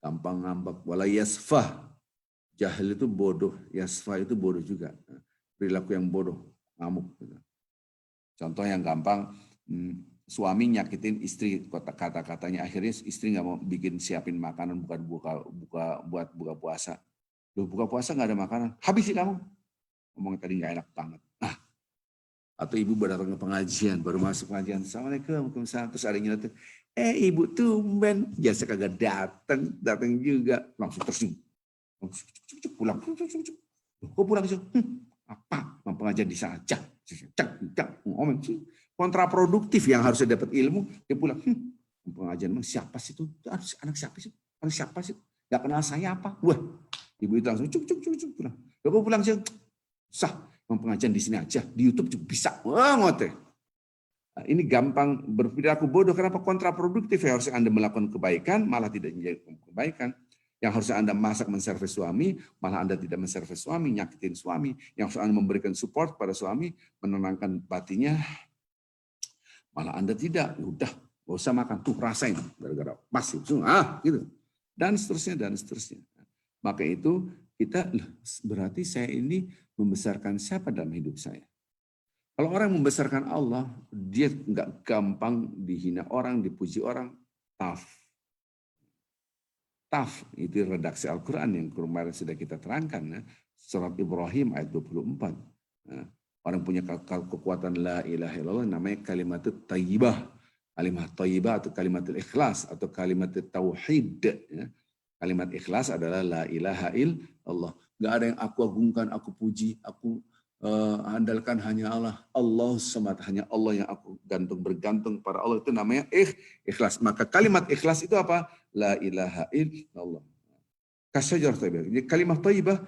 Gampang ngambek wala yasfah. Jahil itu bodoh, yasfah itu bodoh juga. Perilaku yang bodoh, ngamuk. Contoh yang gampang, suami nyakitin istri, kata-katanya akhirnya istri nggak mau siapin makanan buat buka puasa. Loh, buka puasa nggak ada makanan, habis sih kamu. Ngomong tadi nggak enak banget. Nah, atau ibu datang ke pengajian, baru masuk pengajian, Assalamualaikum, Waalaikumsalam, terus ada yang nyeletuk, ibu tumben, biasa kagak datang juga, langsung tersenyum, pulang, kok pulang sih? Apa? Pengajian di sana, ngomong kontraproduktif, yang harusnya dapat ilmu, dia pulang, pengajian emang siapa sih itu? Anak siapa sih? Anak siapa sih? Gak kenal saya apa? Wah, ibu itu langsung pulang. Kok pulang sih? Sah, pengajian di sini aja, di YouTube juga bisa. Wah, ngote. Nah, ini gampang berperilaku bodoh. Kenapa kontraproduktif? Ya, harusnya Anda melakukan kebaikan, malah tidak menjadi kebaikan. Yang harusnya Anda masak menservis suami, malah Anda tidak menservis suami, nyakitin suami. Yang harusnya Anda memberikan support pada suami, menenangkan batinnya, malah Anda tidak. Udah, gak usah makan. Tuh, rasain. Gara-gara pasif. Gitu. Dan seterusnya. Maka itu kita, berarti saya ini membesarkan siapa dalam hidup saya? Kalau orang membesarkan Allah, dia nggak gampang dihina orang, dipuji orang, tough. Tough, itu redaksi Al-Quran yang kemarin sudah kita terangkan. Ya. Surat Ibrahim ayat 24. Nah, orang punya kekuatan la ilaha illallah, namanya kalimat thayyibah. Kalimat thayyibah atau kalimat ikhlas atau kalimat tauhid. Ya. Kalimat ikhlas adalah la ilaha illallah. Gak ada yang aku agungkan, aku puji, aku andalkan hanya Allah. Allah semata, hanya Allah yang aku bergantung pada Allah. Itu namanya ikhlas. Maka kalimat ikhlas itu apa? La ilaha illallah. Kasyajarah thayyibah. Jadi kalimat thayyibah,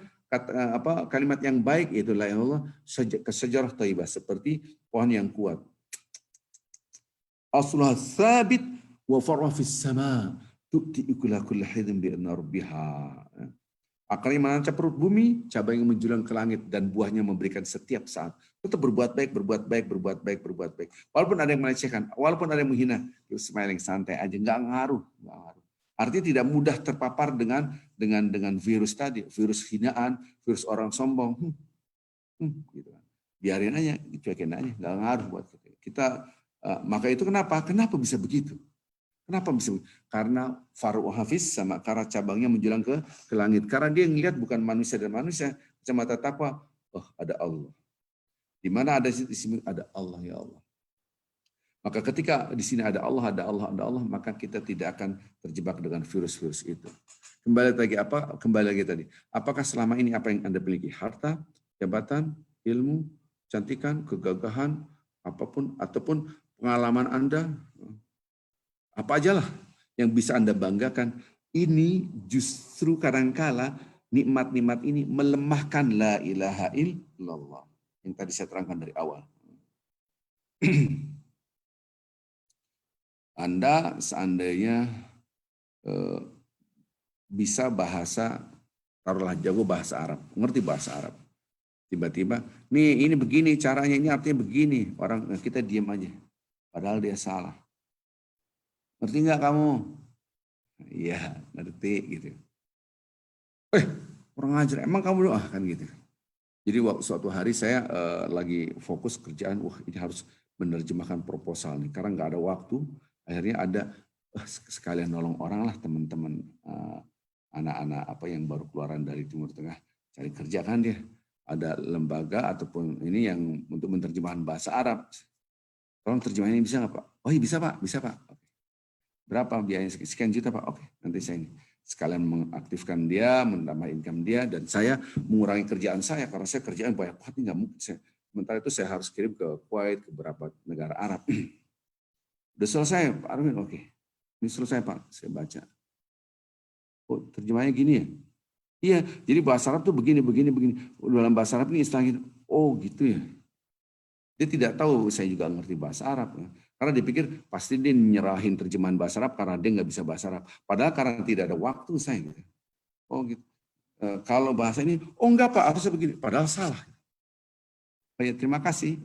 kalimat yang baik itu la ilaha illallah, kasyajarah thayyibah, seperti pohon yang kuat. Asluha tsabit wa far'a fis sama. Tu'ti ukula kulla hidin bi'anna rabbiha. Akarnya menancap perut bumi, cabang yang menjulang ke langit, dan buahnya memberikan setiap saat. Tetap berbuat baik. Walaupun ada yang melecehkan, walaupun ada yang menghina, smiling, santai aja, nggak ngaruh. Artinya tidak mudah terpapar dengan virus tadi, virus hinaan, virus orang sombong. Gitu. Biarin aja, cuekin aja, nggak ngaruh buat kita. Maka itu kenapa bisa begitu? Kenapa bisa? Karena faru hafiz sama karena cabangnya menjulang ke langit. Karena dia ngelihat bukan manusia dan manusia, kacamata takwa, oh ada Allah. Di mana ada di sini ada Allah, ya Allah. Maka ketika di sini ada Allah, maka kita tidak akan terjebak dengan virus-virus itu. Kembali lagi tadi. Apakah selama ini apa yang Anda miliki? Harta, jabatan, ilmu, cantikan, kegagahan, apapun ataupun pengalaman Anda, apa ajalah yang bisa Anda banggakan, ini justru kadangkala nikmat-nikmat ini melemahkan la ilaha illallah. Yang tadi saya terangkan dari awal. Anda seandainya bisa bahasa, taruhlah jago bahasa Arab, ngerti bahasa Arab. Tiba-tiba, ini begini caranya, ini artinya begini. Kita diam aja. Padahal dia salah. Ngerti nggak kamu? Iya, ngerti gitu. kurang ajar, emang kamu doa kan gitu. Jadi waktu suatu hari saya lagi fokus kerjaan, wah ini harus menerjemahkan proposal nih, karena nggak ada waktu. Akhirnya ada sekalian nolong orang lah teman-teman anak-anak apa yang baru keluaran dari Timur Tengah cari kerja kan dia. Ada lembaga ataupun ini yang untuk menerjemahkan bahasa Arab. Tolong terjemahannya bisa nggak Pak? Oh iya bisa Pak, bisa Pak. Berapa biayanya? Sekian juta Pak. Oke, nanti saya ini sekalian mengaktifkan dia, menambah income dia, dan saya mengurangi kerjaan saya karena saya kerjaan banyak banget, nggak mungkin. Sementara itu saya harus kirim ke Kuwait, ke beberapa negara Arab. Udah selesai Pak Arwin, oke. Ini selesai Pak, saya baca. Oh terjemahnya gini ya? Iya, jadi bahasa Arab tuh begini. Dalam bahasa Arab ini istilahnya, oh gitu ya. Dia tidak tahu saya juga ngerti bahasa Arab. Karena dipikir pasti dia nyerahin terjemahan bahasa Arab karena dia nggak bisa bahasa Arab. Padahal karena tidak ada waktu saya. Gitu. Oh gitu. Kalau bahasa ini, oh enggak Pak, harusnya begini. Padahal salah. Oh, ya, terima kasih.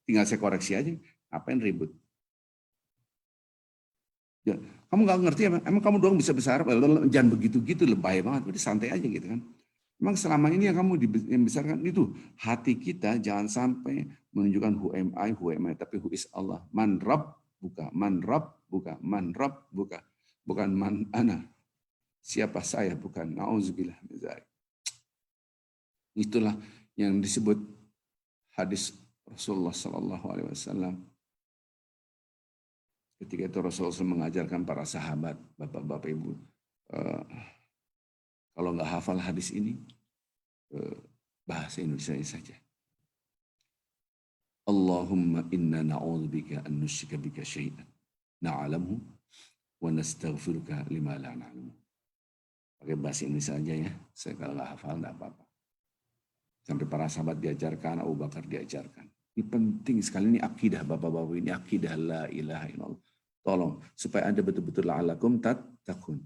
Tinggal saya koreksi aja. Apa yang ribut? Ya, kamu nggak ngerti emang kamu doang bisa bahasa Arab. Jangan begitu-gitu, lebay banget. Berarti santai aja gitu kan. Memang selama ini yang kamu dibesarkan itu hati kita jangan sampai menunjukkan who am I, tapi who is Allah. Man Rabb buka, man Rabb buka, man Rabb buka. Bukan man ana. Siapa saya bukan. Nauzubillah min dzalik. Itulah yang disebut hadis Rasulullah sallallahu alaihi wasallam. Ketika itu Rasulullah mengajarkan para sahabat, bapak-bapak ibu, kalau nggak hafal hadis ini, bahasa Indonesia saja. Allahumma inna na'udzubika an nusyrika bika syai'an na'lamu wa nastaghfiruka lima la na'lamu. Pakai bahasa Indonesia saja ya. Saya kalau nggak hafal nggak apa-apa. Sampai para sahabat diajarkan, Abu Bakar diajarkan. Ini penting sekali, ini akidah bapak-bapak, ini akidah la ilaha illallah. Tolong supaya Anda betul-betul la'alakum tattaqun.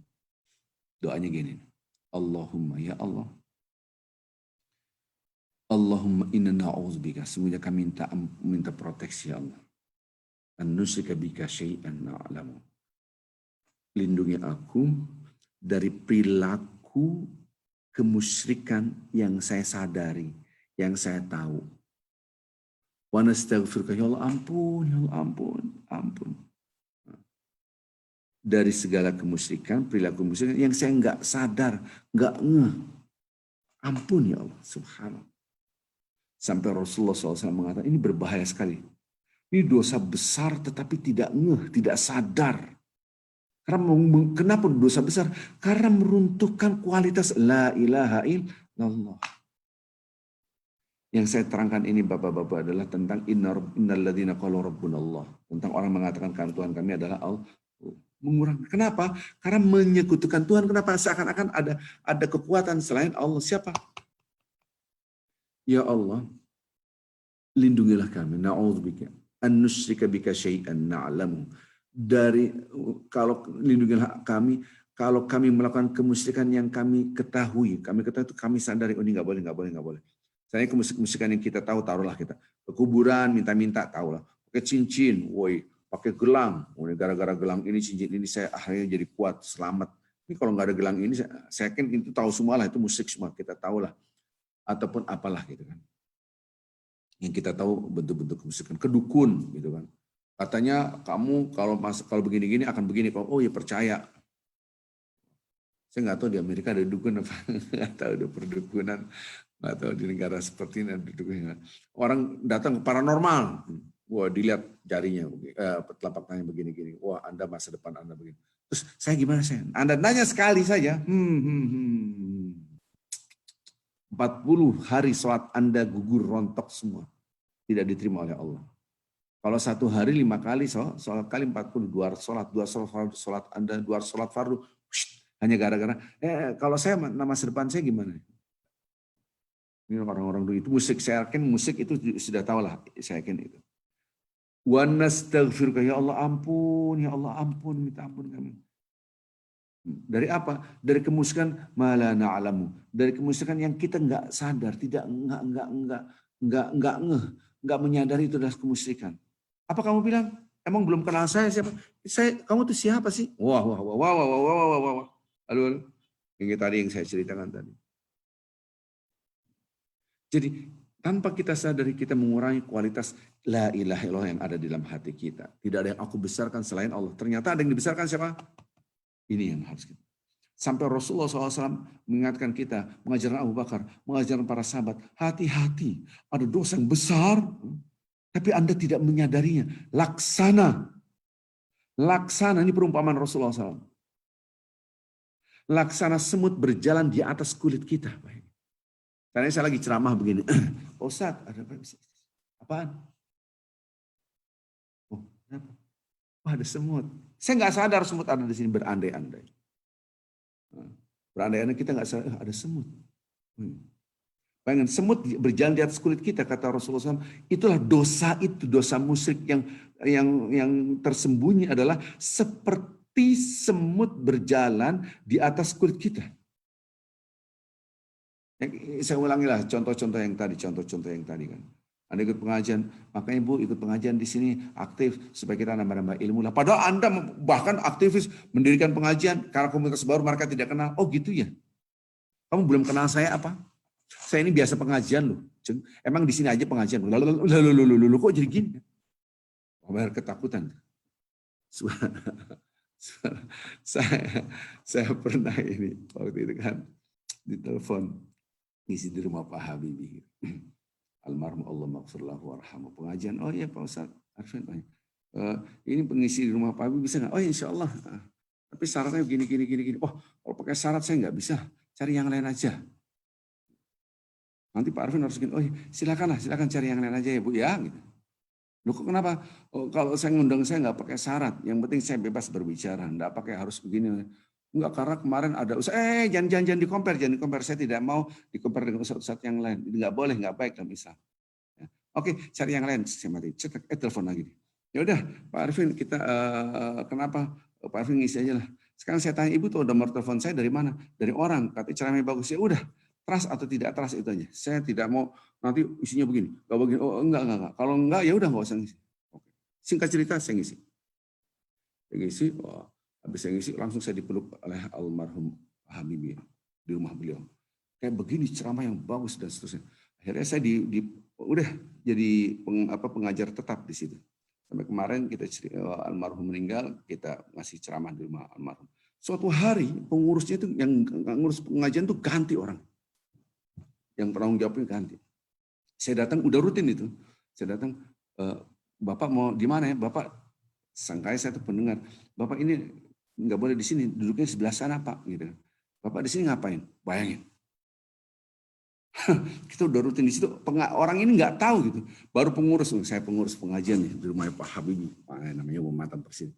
Doanya gini. Allahumma ya Allah. Allahumma inna na'udzubika. Semuanya kami minta proteksi ya Allah. An-nusyrika bika syai'an na'lamu. Lindungi aku dari perilaku kemusyrikan yang saya sadari, yang saya tahu. Wa nastaghfiruka ya Allah, ampun, ya Allah, ampun. Dari segala kemusyrikan, perilaku kemusyrikan yang saya enggak sadar, enggak ngeh. Ampun ya Allah, subhanallah. Sampai Rasulullah SAW mengatakan, ini berbahaya sekali. Ini dosa besar tetapi tidak ngeh, tidak sadar. Karena kenapa dosa besar? Karena meruntuhkan kualitas la ilaha illallah. Yang saya terangkan ini bapak-bapak adalah tentang innalladzina qalu rabbunallah. Tentang orang mengatakan Tuhan kami adalah Allah. Mengurangi. Kenapa? Karena menyekutukan Tuhan. Kenapa? Seakan-akan ada kekuatan selain Allah. Siapa? Ya Allah, lindungilah kami. Na'udzubika an nusyrika bika syai'an na'lamu. Dari kalau lindungilah kami kalau kami melakukan kemusyrikan yang kami ketahui itu kami sadari, oh ini nggak boleh. Saya kemusyrikan yang kita tahu, taruhlah kita ke kuburan minta tahulah, pakai cincin, woi, pakai gelang, gara-gara gelang ini cincin ini saya akhirnya jadi kuat selamat. Ini kalau nggak ada gelang ini saya yakin itu tahu semua lah, itu musyrik semua, kita tahulah, ataupun apalah gitu kan. Yang kita tahu bentuk-bentuk kemusyrikan, kedukun gitu kan. Katanya kamu kalau begini-gini akan begini. Oh ya percaya. Saya nggak tahu di Amerika ada dukun apa. Nggak tahu ada perdukunan. Nggak tahu di negara seperti ini ada dukun. Orang datang ke paranormal. Wah dilihat jarinya, telapak tangannya begini-gini. Wah Anda masa depan Anda begini. Terus saya gimana saya? Anda nanya sekali saja. 40 hari sholat Anda gugur rontok semua. Tidak diterima oleh Allah. Kalau satu hari 5 kali sholat kali 40, 2 sholat Anda, 2 sholat fardu, hanya gara-gara, kalau saya masa depan saya gimana? Ini orang-orang dulu itu musik, saya yakin musik itu sudah tahu lah, saya yakin itu. Wa nastaghfiruka, ya Allah ampun, minta ampun kami. Dari apa? Dari kemusyrikan mala na'lamu. Dari kemusyrikan yang kita enggak sadar, enggak menyadari itu adalah kemusyrikan. Apa kamu bilang? Emang belum kenal saya siapa? Kamu tuh siapa sih? Wah. Halo. Yang tadi yang saya ceritakan tadi. Jadi tanpa kita sadari kita mengurangi kualitas la ilaha illallah yang ada di dalam hati kita. Tidak ada yang aku besarkan selain Allah. Ternyata ada yang dibesarkan siapa? Ini yang harus kita. Sampai Rasulullah SAW mengingatkan kita, mengajarkan Abu Bakar, mengajarkan para sahabat, hati-hati, ada dosa yang besar, tapi Anda tidak menyadarinya. Laksana, ini perumpamaan Rasulullah SAW. Laksana semut berjalan di atas kulit kita. Karena saya lagi ceramah begini, Ustaz, ada apa? Apaan? Oh, kenapa? Oh, ada semut. Saya nggak sadar semut ada di sini berandai-andai. Berandai-andai kita nggak sadar ada semut. Bayangkan semut berjalan di atas kulit kita, kata Rasulullah SAW. Itulah dosa itu, dosa musyrik yang tersembunyi adalah seperti semut berjalan di atas kulit kita. Saya ulangilah contoh-contoh yang tadi kan. Anda ikut pengajian, makanya Bu ikut pengajian di sini aktif supaya kita nambah-nambah ilmu lah. Padahal Anda bahkan aktivis mendirikan pengajian karena komunitas baru mereka tidak kenal. Oh gitu ya. Kamu belum kenal saya apa? Saya ini biasa pengajian loh. Emang di sini aja pengajian. Lalu kok jadi gini? Bayar ketakutan. Saya pernah ini waktu itu kan ditelepon ngisi di rumah Pak Habibie. Almarhum Allah maghfirlahu warhamu. Pengajian, oh iya Pak Ustadz Arfin. Ini pengisi di rumah Pak Habibie bisa nggak? Oh insya Allah. Tapi syaratnya gini. Oh kalau pakai syarat saya nggak bisa. Cari yang lain aja. Nanti Pak Arfin harus gini, oh iya, silakan cari yang lain aja ya Bu ya. Gitu. Loh kok kenapa? Oh, kalau saya ngundang saya nggak pakai syarat. Yang penting saya bebas berbicara. Nggak pakai harus begini. Enggak, karena kemarin ada jangan di-compare. Saya tidak mau di-compare dengan ustaz-ustaz yang lain. Itu enggak boleh, enggak baik dalam Islam. Ya. Oke, cari yang lain. Saya mati. Telepon lagi. Ya udah, Pak Arifin kita kenapa Pak Arifin ngisi aja lah. Sekarang saya tanya Ibu tuh nomor telepon saya dari mana? Dari orang. Katanya ceramahnya bagus. Ya udah, trust atau tidak trust itu aja. Saya tidak mau nanti isinya begini. Enggak begini. Oh enggak. Kalau enggak ya udah enggak usah ngisi. Oke. Singkat cerita saya ngisi. Habis saya ngisi langsung saya dipeluk oleh almarhum Habibie di rumah beliau. Kayak begini ceramah yang bagus dan seterusnya. Akhirnya saya udah jadi pengajar tetap di situ. Sampai kemarin kita almarhum meninggal, kita ngasih ceramah di rumah almarhum. Suatu hari pengurusnya itu yang ngurus pengajian itu ganti orang. Yang penanggung jawabnya ganti. Saya datang udah rutin itu. Saya datang, Bapak mau di mana ya? Bapak sangkanya saya tuh pendengar. Bapak ini nggak boleh di sini, duduknya sebelah sana Pak. Gitu. Bapak di sini ngapain? Bayangin. Kita udah rutin di situ. Orang ini nggak tahu gitu. Baru pengurus, saya pengurus pengajian nih di rumah Pak Habibie, namanya mantan presiden.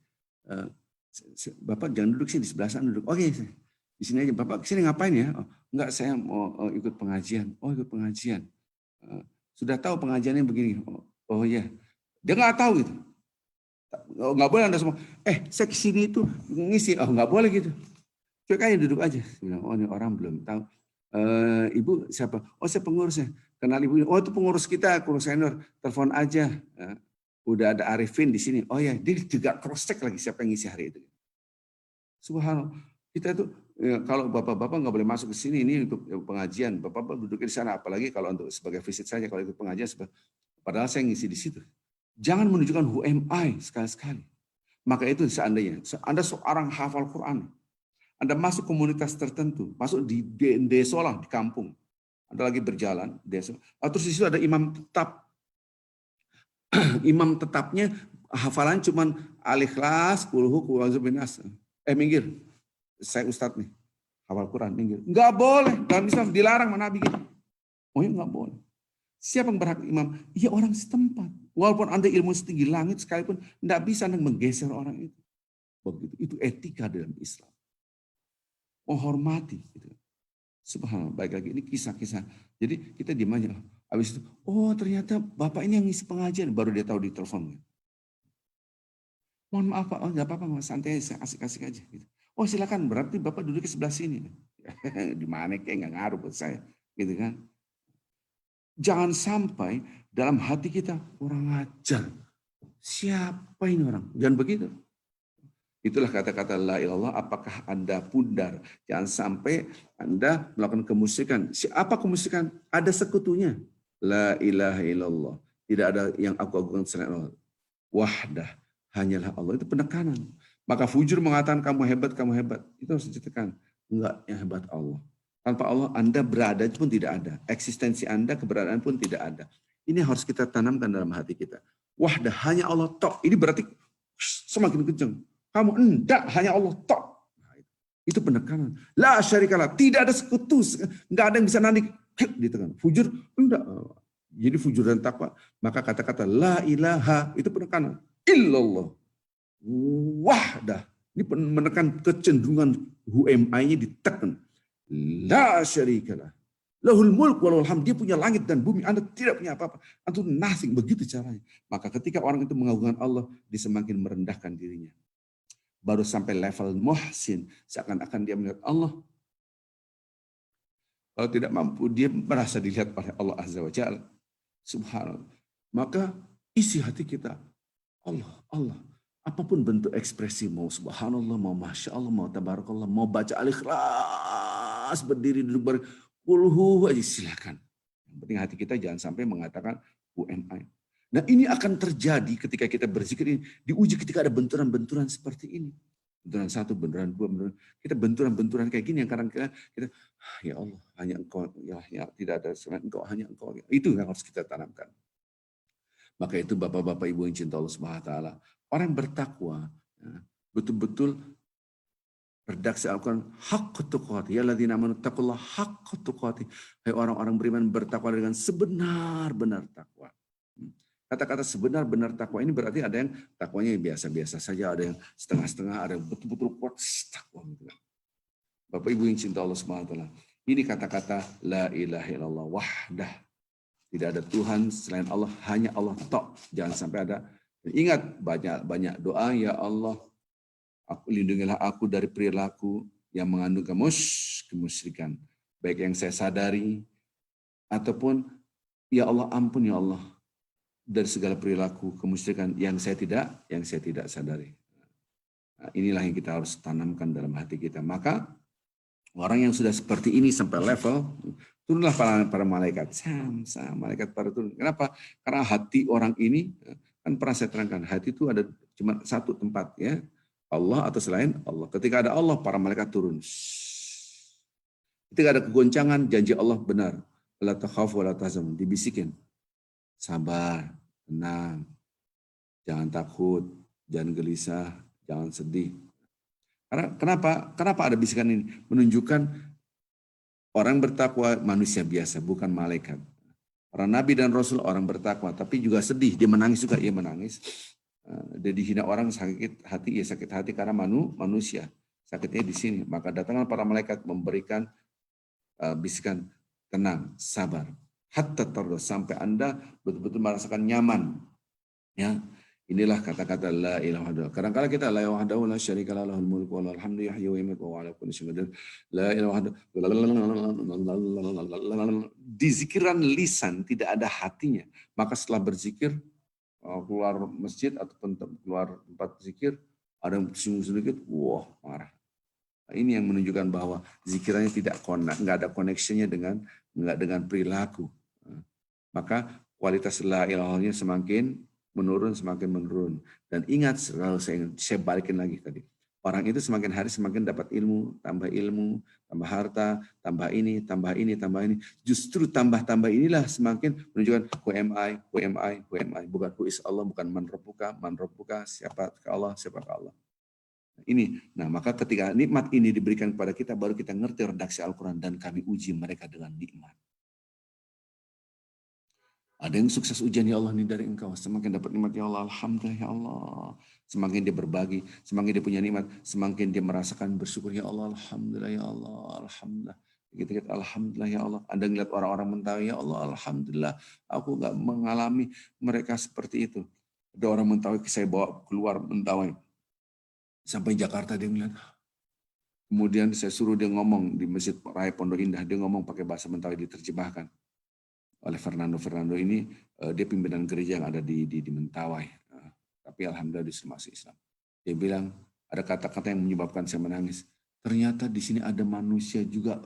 Bapak jangan duduk sini di sebelah sana duduk. Oke, di sini aja. Bapak kesini ngapain ya? Oh, enggak, saya mau ikut pengajian. Oh ikut pengajian. Sudah tahu pengajiannya begini. Oh iya. Dia nggak tahu gitu. Nggak boleh Anda semua, saya kesini itu ngisi, nggak boleh gitu. Cuek aja duduk aja. Bilang, oh ini orang belum tahu. Ibu siapa? Oh saya pengurusnya. Kenal ibu. Oh itu pengurus kita, pengurus senior. Telepon aja. Udah ada Arifin di sini. Oh ya, dia juga cross check lagi siapa yang ngisi hari itu. Subhanallah. Kita itu kalau bapak-bapak nggak boleh masuk ke sini, ini untuk pengajian. Bapak-bapak duduk di sana, apalagi kalau untuk sebagai visit saja, kalau ikut pengajian. Padahal saya ngisi di situ. Jangan menunjukkan who am I sekali-sekali. Maka itu seandainya Anda seorang hafal Quran, Anda masuk komunitas tertentu, masuk di desa lah, di kampung, Anda lagi berjalan, desa, terus di situ ada imam tetap. Imam tetapnya hafalan cuman Al-Ikhlas, Qul Huwallahu Binas. Minggir, saya ustadz nih, hafal Quran, minggir. Enggak boleh, dalam Islam dilarang Nabi gitu. Oh ya enggak boleh. Siapa yang berhak imam? Iya orang setempat. Walaupun Anda ilmu setinggi langit sekalipun, tidak bisa Anda menggeser orang itu. Begitu. Itu etika dalam Islam. Menghormati. Gitu. Subhanallah. Baik lagi, ini kisah-kisah. Jadi kita diam aja. Habis itu, oh ternyata Bapak ini yang ngisi pengajian. Baru dia tahu di telepon. Mohon maaf Pak, oh nggak apa-apa, santai, asik-asik aja. Gitu. Oh silakan, berarti Bapak duduk di sebelah sini. Di mana kayak nggak ngaruh buat saya. Gitu kan. Jangan sampai dalam hati kita orang ajar. Siapa ini orang? Jangan begitu. Itulah kata-kata la ilallah. Apakah Anda pudar? Jangan sampai Anda melakukan kemusyrikan. Siapa kemusyrikan? Ada sekutunya. La ilaha illallah. Tidak ada yang aku agungkan selain Allah. Wahdah. Hanyalah Allah. Itu penekanan. Maka fujur mengatakan kamu hebat. Itu harus ditekan. Enggak, yang hebat Allah. Tanpa Allah Anda berada pun tidak ada. Eksistensi Anda, keberadaan pun tidak ada. Ini harus kita tanamkan dalam hati kita. Wahdah, hanya Allah tok. Ini berarti semakin kencang. Kamu enggak, hanya Allah tok. Itu penekanan. La syarikalah, tidak ada sekutu. Enggak ada yang bisa nanti ditekan. Fujur, enggak. Jadi fujur dan takwa. Maka kata-kata la ilaha, itu penekanan. Illallah. Wahdah. Ini menekan kecenderungan who am I-nya ditekan. La syarikalah. Lahul mulk walahul hamd. Dia punya langit dan bumi. Anda tidak punya apa-apa. Anda nothing. Begitu caranya. Maka ketika orang itu mengagungkan Allah, dia semakin merendahkan dirinya. Baru sampai level muhsin. Seakan-akan dia melihat Allah. Kalau tidak mampu, dia merasa dilihat oleh Allah Azza wa Jalla. Subhanallah. Maka isi hati kita. Allah. Apapun bentuk ekspresi, mau subhanallah, mau masya Allah, mau tabarakallah, mau baca al-ikhlas, berdiri duduk kulhu aja silakan. Yang penting hati kita jangan sampai mengatakan UMI. Nah ini akan terjadi ketika kita berzikir ini, diuji ketika ada benturan-benturan seperti ini. Benturan satu, benturan dua, benturan. Kita benturan-benturan kayak gini yang kadang kita ya Allah, hanya engkau, ya tidak ada selain engkau, hanya engkau. Itu yang harus kita tanamkan. Maka itu bapak-bapak ibu yang cinta Allah Subhanahu wa taala. Orang bertakwa betul-betul redaksi Al-Quran haqqa tuqati ya alladzina amanu taqullaha haqqa tuqati. Hai orang-orang beriman bertakwa dengan sebenar-benar takwa. Kata-kata sebenar-benar takwa ini berarti ada yang takwanya biasa-biasa saja, ada yang setengah-setengah, ada yang betul-betul kuat takwa. Bapak Ibu yang cinta Allah Subhanahu wa taala. Ini kata-kata la ilaha illallah wahdah. Tidak ada Tuhan selain Allah, hanya Allah tok. Jangan sampai ada. Ingat banyak doa, ya Allah, lindungilah aku dari perilaku yang mengandung kemusyrikan. Baik yang saya sadari, ataupun ya Allah ampun ya Allah, dari segala perilaku kemusyrikan yang saya tidak sadari. Nah, inilah yang kita harus tanamkan dalam hati kita. Maka orang yang sudah seperti ini sampai level, turunlah para malaikat. Malaikat para turun. Kenapa? Karena hati orang ini, kan pernah saya terangkan, hati itu ada cuma satu tempat, ya, Allah atau selain Allah. Ketika ada Allah, para malaikat turun. Ketika ada kegoncangan, janji Allah benar. La takhafu wa la tahzanu, dibisikin. Sabar, tenang, jangan takut, jangan gelisah, jangan sedih. Karena kenapa ada bisikan ini? Menunjukkan orang bertakwa manusia biasa, bukan malaikat. Para nabi dan rasul orang bertakwa, tapi juga sedih. Dia menangis juga, ia menangis. Dia dihina orang, sakit hati karena manusia. Sakitnya di sini. Maka datanglah para malaikat memberikan bisikan, tenang, sabar. Hatta tarda, sampai Anda betul-betul merasakan nyaman. Ya, inilah kata-kata la ilaha illallah. Kadang-kadang kita la ilaha illallah la syarika lahu lahul mulku wa lahul hamdu yuhyi wa yumiitu wa ala kulli syai'in qadir. La ilaha illallah. Di zikiran lisan tidak ada hatinya. Maka setelah berzikir, keluar masjid ataupun keluar tempat zikir, ada yang tersinggung sedikit, wah marah. Nah, ini yang menunjukkan bahwa zikirannya nggak ada koneksinya dengan perilaku. Maka kualitas la ilahnya semakin menurun. Dan ingat, selalu saya balikin lagi tadi. Orang itu semakin hari semakin dapat ilmu, tambah harta, tambah ini. Justru tambah inilah semakin menunjukkan who am I. Bukan who is Allah, bukan man rabbuka, siapa ke Allah. Ini, nah maka ketika nikmat ini diberikan kepada kita, baru kita ngerti redaksi Al-Quran, dan kami uji mereka dengan nikmat. Ada yang sukses ujian, ya Allah ini dari Engkau. Semakin dapat nikmat, ya Allah, alhamdulillah ya Allah. Semakin dia berbagi, semakin dia punya nikmat, semakin dia merasakan bersyukur, ya Allah, alhamdulillah ya Allah, alhamdulillah. Gitu, alhamdulillah ya Allah. Anda ngeliat orang-orang Mentawai, ya Allah, alhamdulillah. Aku nggak mengalami mereka seperti itu. Ada orang Mentawai, saya bawa keluar Mentawai. Sampai Jakarta dia ngeliat. Kemudian saya suruh dia ngomong di Masjid Raya Pondok Indah. Dia ngomong pakai bahasa Mentawai, diterjemahkan oleh Fernando ini. Dia pimpinan gereja yang ada di Mentawai, tapi alhamdulillah dia masuk Islam. Dia bilang, Ada kata-kata yang menyebabkan saya menangis. Ternyata di sini ada manusia juga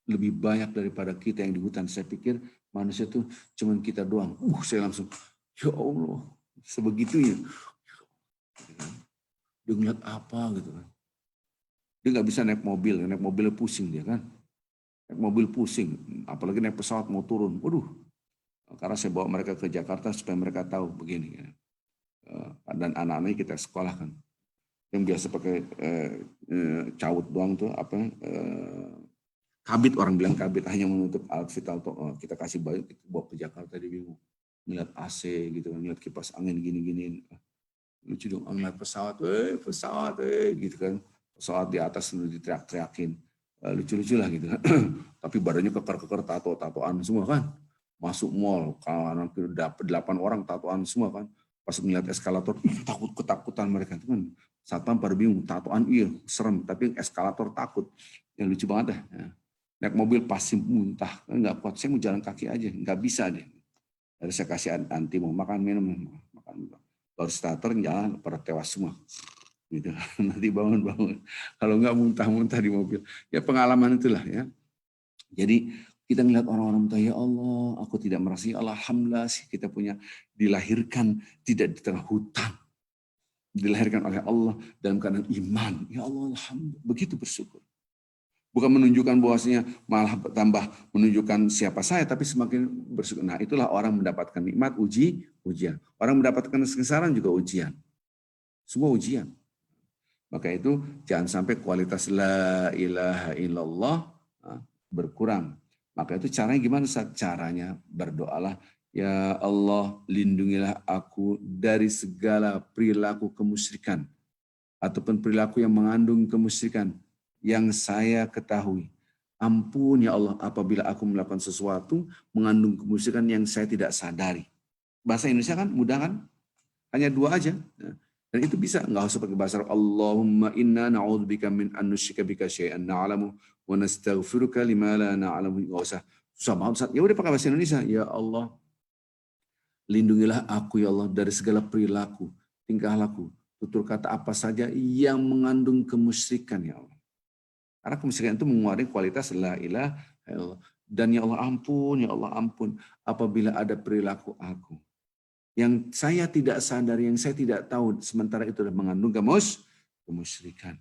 lebih banyak daripada kita yang di hutan. Saya pikir manusia itu cuma kita doang. Saya langsung, ya Allah, sebegitunya. Dia ngeliat apa gitu kan. Dia nggak bisa naik mobilnya pusing dia kan. Naik mobil pusing, apalagi naik pesawat mau turun. Waduh, karena saya bawa mereka ke Jakarta supaya mereka tahu begini. Ya. Dan anak-anaknya kita sekolahkan. Yang biasa pakai cawut doang tuh apa? Kabit, orang bilang kabit, hanya menutup outfit atau kita kasih baju, kita bawa ke Jakarta, dia bingung. Ngeliat AC gitu, ngeliat kipas angin gini-gini. Lucu dong, ngeliat pesawat, gitu kan. Pesawat di atas diteriak-teriakin. Lucu-lucu lah gitu kan. Tapi badannya keker-keker, tato-tatoan semua kan. Masuk mall, kalau dapat 8 orang tatoan semua kan. Pas melihat eskalator, ketakutan mereka itu kan. Satpam pada bingung, tatoan iya, serem. Tapi eskalator takut. Yang lucu banget deh. Ya. Naik mobil pasti muntah, nggak kuat. Saya mau jalan kaki aja, nggak bisa deh. Jadi saya kasih anti, mau makan minum, makan. Baru starter jalan pada tewas semua. Gitu. Nanti bangun. Kalau nggak muntah-muntah di mobil. Ya pengalaman itulah ya. Jadi kita ngelihat orang-orang minta, ya Allah, aku tidak merasa, ya Allah, alhamdulillah kita punya dilahirkan tidak di tengah hutan. Dilahirkan oleh Allah dalam keadaan iman. Ya Allah, alhamdulillah. Begitu bersyukur. Bukan menunjukkan bahwasanya malah tambah menunjukkan siapa saya, tapi semakin bersyukur. Nah itulah orang mendapatkan nikmat, ujian. Orang mendapatkan kesengsaraan juga ujian. Semua ujian. Maka itu jangan sampai kualitas la ilaha illallah berkurang. Maka itu caranya gimana? Caranya berdoalah, ya Allah lindungilah aku dari segala perilaku kemusyrikan. Ataupun perilaku yang mengandung kemusyrikan. Yang saya ketahui. Ampun ya Allah apabila aku melakukan sesuatu mengandung kemusyrikan yang saya tidak sadari. Bahasa Indonesia kan mudah kan? Hanya 2 aja. Dan itu bisa, nggak usah pakai bahasa Arab. Allahumma inna na'udzubika min an nusyrika bika syai'an na'lamu wa nastaghfiruka lima la na'lamu. Nggak usah susah banget. Ya udah pakai bahasa Indonesia. Ya Allah, lindungilah aku ya Allah dari segala perilaku, tingkah laku, tutur kata apa saja yang mengandung kemusyrikan ya Allah. Karena kemusyrikan itu mengurangi kualitas la ilaha illallah. Dan ya Allah ampun apabila ada perilaku aku yang saya tidak sadar, yang saya tidak tahu, sementara itu sudah mengandung kemusyrikan.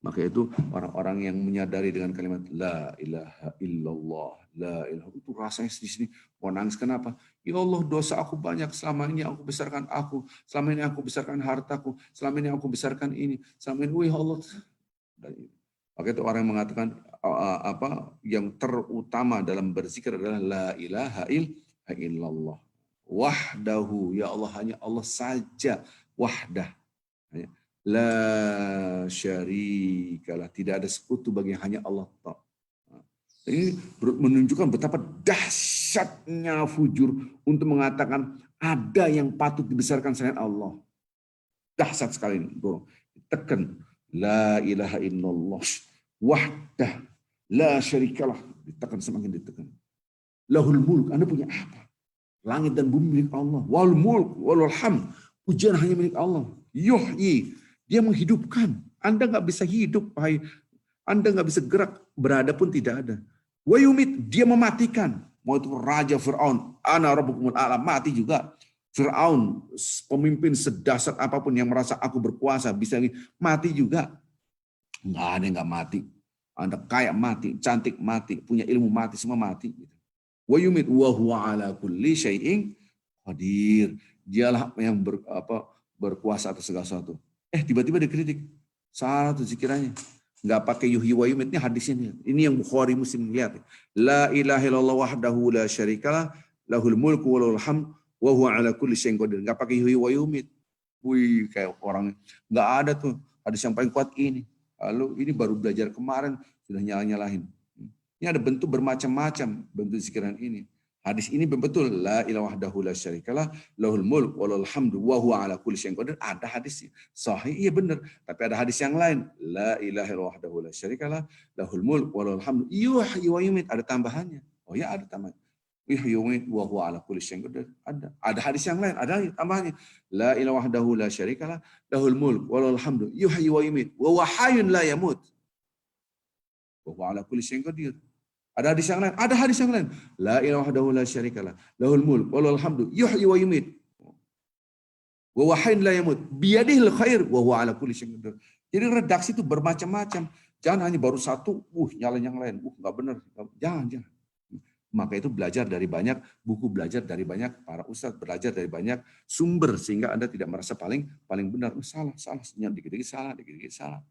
Maka itu orang-orang yang menyadari dengan kalimat la ilaha illallah, la ilaha, itu rasanya di sini mau nangis. Kenapa? Ya Allah, dosa aku banyak, selama ini aku besarkan aku, selama ini aku besarkan hartaku, selama ini aku besarkan ini, selama ini ya Allah. Maka itu orang yang mengatakan yang terutama dalam berzikir adalah la ilaha illallah. Wahdahu, ya Allah, hanya Allah saja, wahdah. La syarikalah, tidak ada sekutu bagi yang hanya Allah. Ini menunjukkan betapa dahsyatnya fujur untuk mengatakan ada yang patut dibesarkan selain Allah. Dahsyat sekali ini, bro. Tekan la ilaha illallah. Wahdah, la syarikalah, ditekan, semakin ditekan. Lahul mulk, Anda punya apa? Langit dan bumi milik Allah. Wal mulk, walul hamd, pujian hanya milik Allah. Yuhyi, dia menghidupkan. Anda nggak bisa hidup, Anda nggak bisa gerak, berada pun tidak ada. Wa yumit, dia mematikan. Mau itu Raja Fir'aun, ana rabbukumul a'la, mati juga. Fir'aun, pemimpin sedasar apapun yang merasa aku berkuasa, bisa mati juga. Nggak ada yang nggak mati. Anda kaya mati, cantik mati, punya ilmu mati, semua mati. Wa yumit wa huwa ala kulli syai'in qadir. Dialah yang berkuasa atas segala sesuatu. Tiba-tiba dikritik. Salah tuh zikirannya. Nggak pakai yuhyi wa yumit, ini hadisnya. Ini yang Bukhari Muslim lihat. La ilaha illallah wahdahu la syarikalah, lahul mulku wa lahul hamd wa huwa ala kulli syai'in qadir. Nggak pakai yuhyi wa yumit. Wih, kayak orang nggak ada tuh hadis yang paling kuat ini. Lalu ini baru belajar kemarin, sudah nyala-nyalahin. Ini ada bentuk bermacam-macam, bentuk zikiran ini. Hadis ini betul, la ilaha wahdahu la syarikalah, lahul mulk walal hamdu wa huwa ala kulli syai'in qadir. Ada hadisnya. Sahih, iya benar. Tapi ada hadis yang lain, la ilaha wahdahu la syarikalah, lahul mulk walal hamdu yuhyi wa yumiit. Ada tambahannya. Oh ya, ada tambahan. yuhyi wa yumiit wa huwa ala kulli syai'in qadir. Ada hadis yang lain, ada tambahannya. La ilaha wahdahu la syarikalah, lahul mulk wa lahul hamdu, yuhyi wa yumiit wa huwa hayyun la yamut. Wa huwa ala kulli syai'in qadir. Ada hadis yang lain, ada hadis yang lain. La ilaha wahdahu la syarikalah, lahul mulk wa lahul hamdu, yuhyi wa yumiit. Wa huwa hayyun la yamut, biyadihil khair wa huwa ala kulli syai'in qadir. Jadi redaksi itu bermacam-macam. Jangan hanya baru satu, nyalain yang lain. Nggak benar. Jangan. Maka itu belajar dari banyak buku, belajar dari banyak para ustadz, belajar dari banyak sumber sehingga Anda tidak merasa paling benar. Salah, dikit-dikit salah.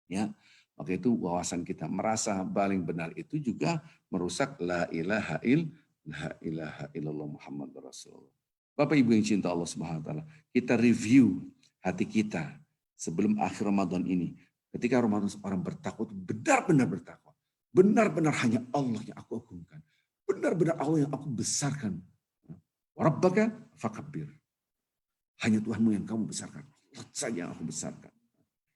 Ya, maka itu wawasan kita merasa paling benar itu juga merusak la ilaha illallah Muhammad Rasulullah. Bapak Ibu yang cinta Allah Subhanahu wa taala, kita review hati kita sebelum akhir Ramadan ini. Ketika Ramadan orang bertakwa itu benar-benar bertakwa. Benar-benar hanya Allah yang aku agungkan. Benar-benar Allah yang aku besarkan. Warabbaka fakabbir. Hanya Tuhanmu yang kamu besarkan. Allah saja yang aku besarkan.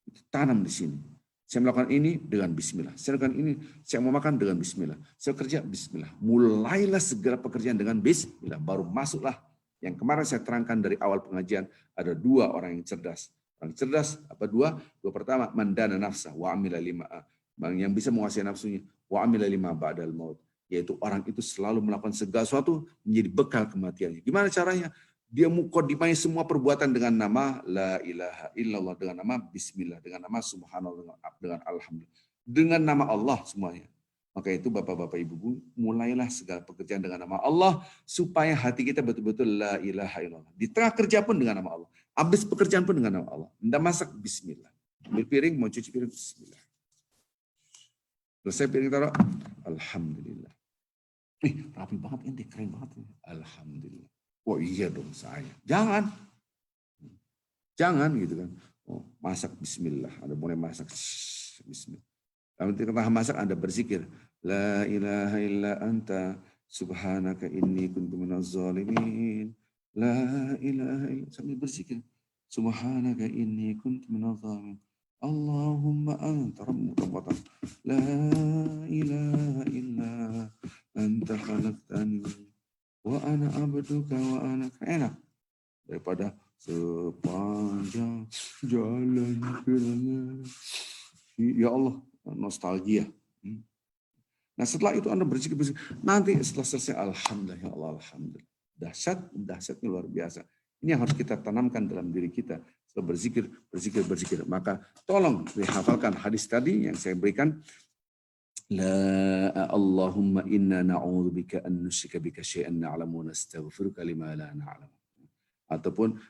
Itu tanam di sini. Saya melakukan ini dengan bismillah. Saya melakukan ini, saya mau makan dengan bismillah. Saya kerja bismillah. Mulailah segala pekerjaan dengan bismillah. Baru masuklah. Yang kemarin saya terangkan dari awal pengajian, ada dua orang yang cerdas. Orang cerdas, apa dua? Dua pertama, mandana nafsah, wa amila lima. Yang bisa menguasai nafsunya, wa amila lima ba'dal maut. Yaitu orang itu selalu melakukan segala sesuatu menjadi bekal kematiannya. Gimana caranya? Dia mukodimai semua perbuatan dengan nama la ilaha illallah, dengan nama bismillah, dengan nama subhanallah, dengan alhamdulillah. Dengan nama Allah semuanya. Maka itu Bapak-Bapak Ibu, mulailah segala pekerjaan dengan nama Allah supaya hati kita betul-betul la ilaha illallah. Di tengah kerja pun dengan nama Allah. Habis pekerjaan pun dengan nama Allah. Anda masak bismillah. Ambil piring, mau cuci piring bismillah. Selesai piring taruh, alhamdulillah. Rapi banget ini, keren banget ini. Alhamdulillah. Oh iya dong saya. Jangan gitu kan. Oh, masak bismillah. Ada boleh masak bismillah. Lalu ketika masak Anda berzikir, la ilaha illa anta subhanaka inni kuntu minaz zalimin. La ilaha illa, sambil berzikir. Subhanaka inni kuntu minaz zalimin. Allahumma anta rabbuna. La ilaha illa anta khalaqtani wa ana abduka wa ana, enak daripada sepanjang jalan kiranya. Ya Allah, nostalgia. Nah setelah itu Anda berzikir. Nanti setelah selesai, alhamdulillah ya Allah, alhamdulillah. Dahsyatnya luar biasa. Ini yang harus kita tanamkan dalam diri kita. Setelah berzikir. Maka tolong dihafalkan hadis tadi yang saya berikan. La Allahumma inna na'udzubika an nusyrika bika syai'an na'lamu wa nastaghfiruka lima la na'lam. Ataupun